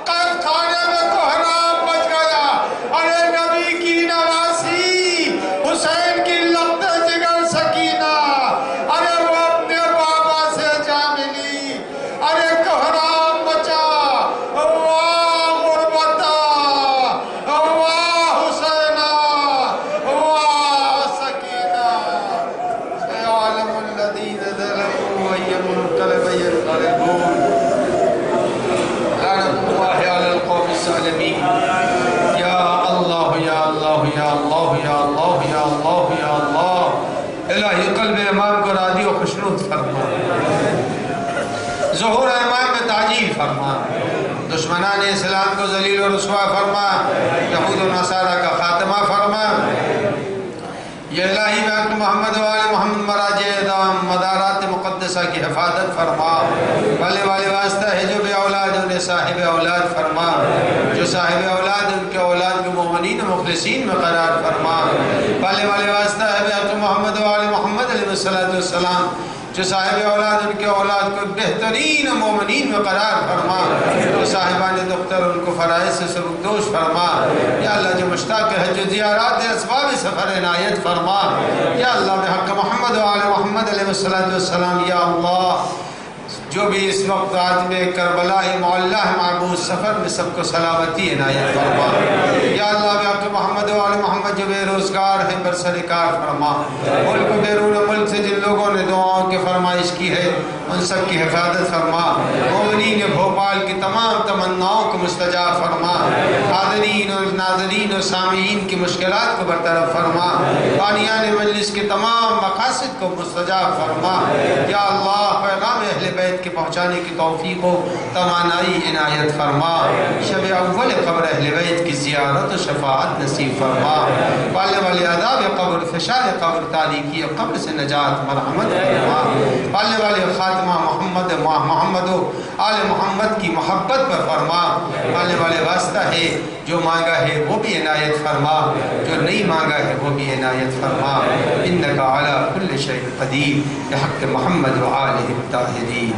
قید خانے میں کوہرام مچ گیا۔ ارے نبی کی نواسی حسین کی لخت جگر سکینہ، ارے وہ اپنے بابا سے جا ملی۔ ارے کوہرام مچا، واہ غربتا، واہ حسینہ، واہ سکینہ، اے عالم الذین ظلموا وای منقلب ینقلبون، لعنت اللہ علی القوم الظالمین۔ یا اللہ یا اللہ یا اللہ یا اللہ یا اللہ یا اللہ، الہی قلب امام کو راضی و خوشنود فرما، ظہور امام میں تعجیل فرما، دشمنان اسلام کو ذلیل و رسوا فرما، یہود و نصارہ کا خاتمہ فرما۔ یہ الہی بحق محمد و آل محمد مراجع دام مدارات مقدسہ کی حفاظت فرما۔ والے والے واسطہ ہے جو بے اولاد انہیں صاحب اولاد فرما، جو صاحب اولاد ان کے اولاد کو مومنین و مخلصین میں قرار فرما۔ والے والے واسطہ ہے بحق محمد و آل محمد علیہ السلام، جو صاحب اولاد ان کے اولاد کو بہترین مومنین میں قرار فرما، جو صاحبان دختر ان کو فرائض سے سبکدوش فرما۔ یا اللہ جو مشتاق حج و زیارات اسباب سفر عنایت فرما۔ یا اللہ بحق محمد و آل محمد علیہ السلام، یا اللہ جو بھی اس وقت آج میں کربلا معلّہ معبود سفر میں سب کو سلامتی عنایت فرما۔ یا اللہ بحق محمد و آل محمد جو بے روزگار ہیں برسر کار فرما۔ ملک و بیرون ملک سے جن لوگوں نے دعاؤں کی فرمائش کی ہے ان سب کی حفاظت فرما۔ مومنین بھوپال کی تمام تمناؤں کو مستجاب فرما۔ حاضرین اور ناظرین اور سامعین کی مشکلات کو برطرف فرما۔ بانیان مجلس کے تمام مقاصد کو مستجاب فرما۔ یا اللہ پیغام اہل بیت کے پہنچانے کی توفیق و توانائی عنایت فرما۔ شب اول قبر اہل بیت کی زیارت و شفاعت نصیب فرما۔ والے والے عذاب قبر، فشار قبر، تاریکی قبر سے نجات مرحمت فرما۔ والے والے خاتمہ محمد و آل محمد کی محبت پر فرما۔ والے والے واسطہ ہے جو مانگا ہے وہ بھی عنایت فرما، جو نہیں مانگا ہے وہ بھی عنایت فرما۔ انکا علی کل شیء قدیر، بحق محمد و آلہ الطاہرین۔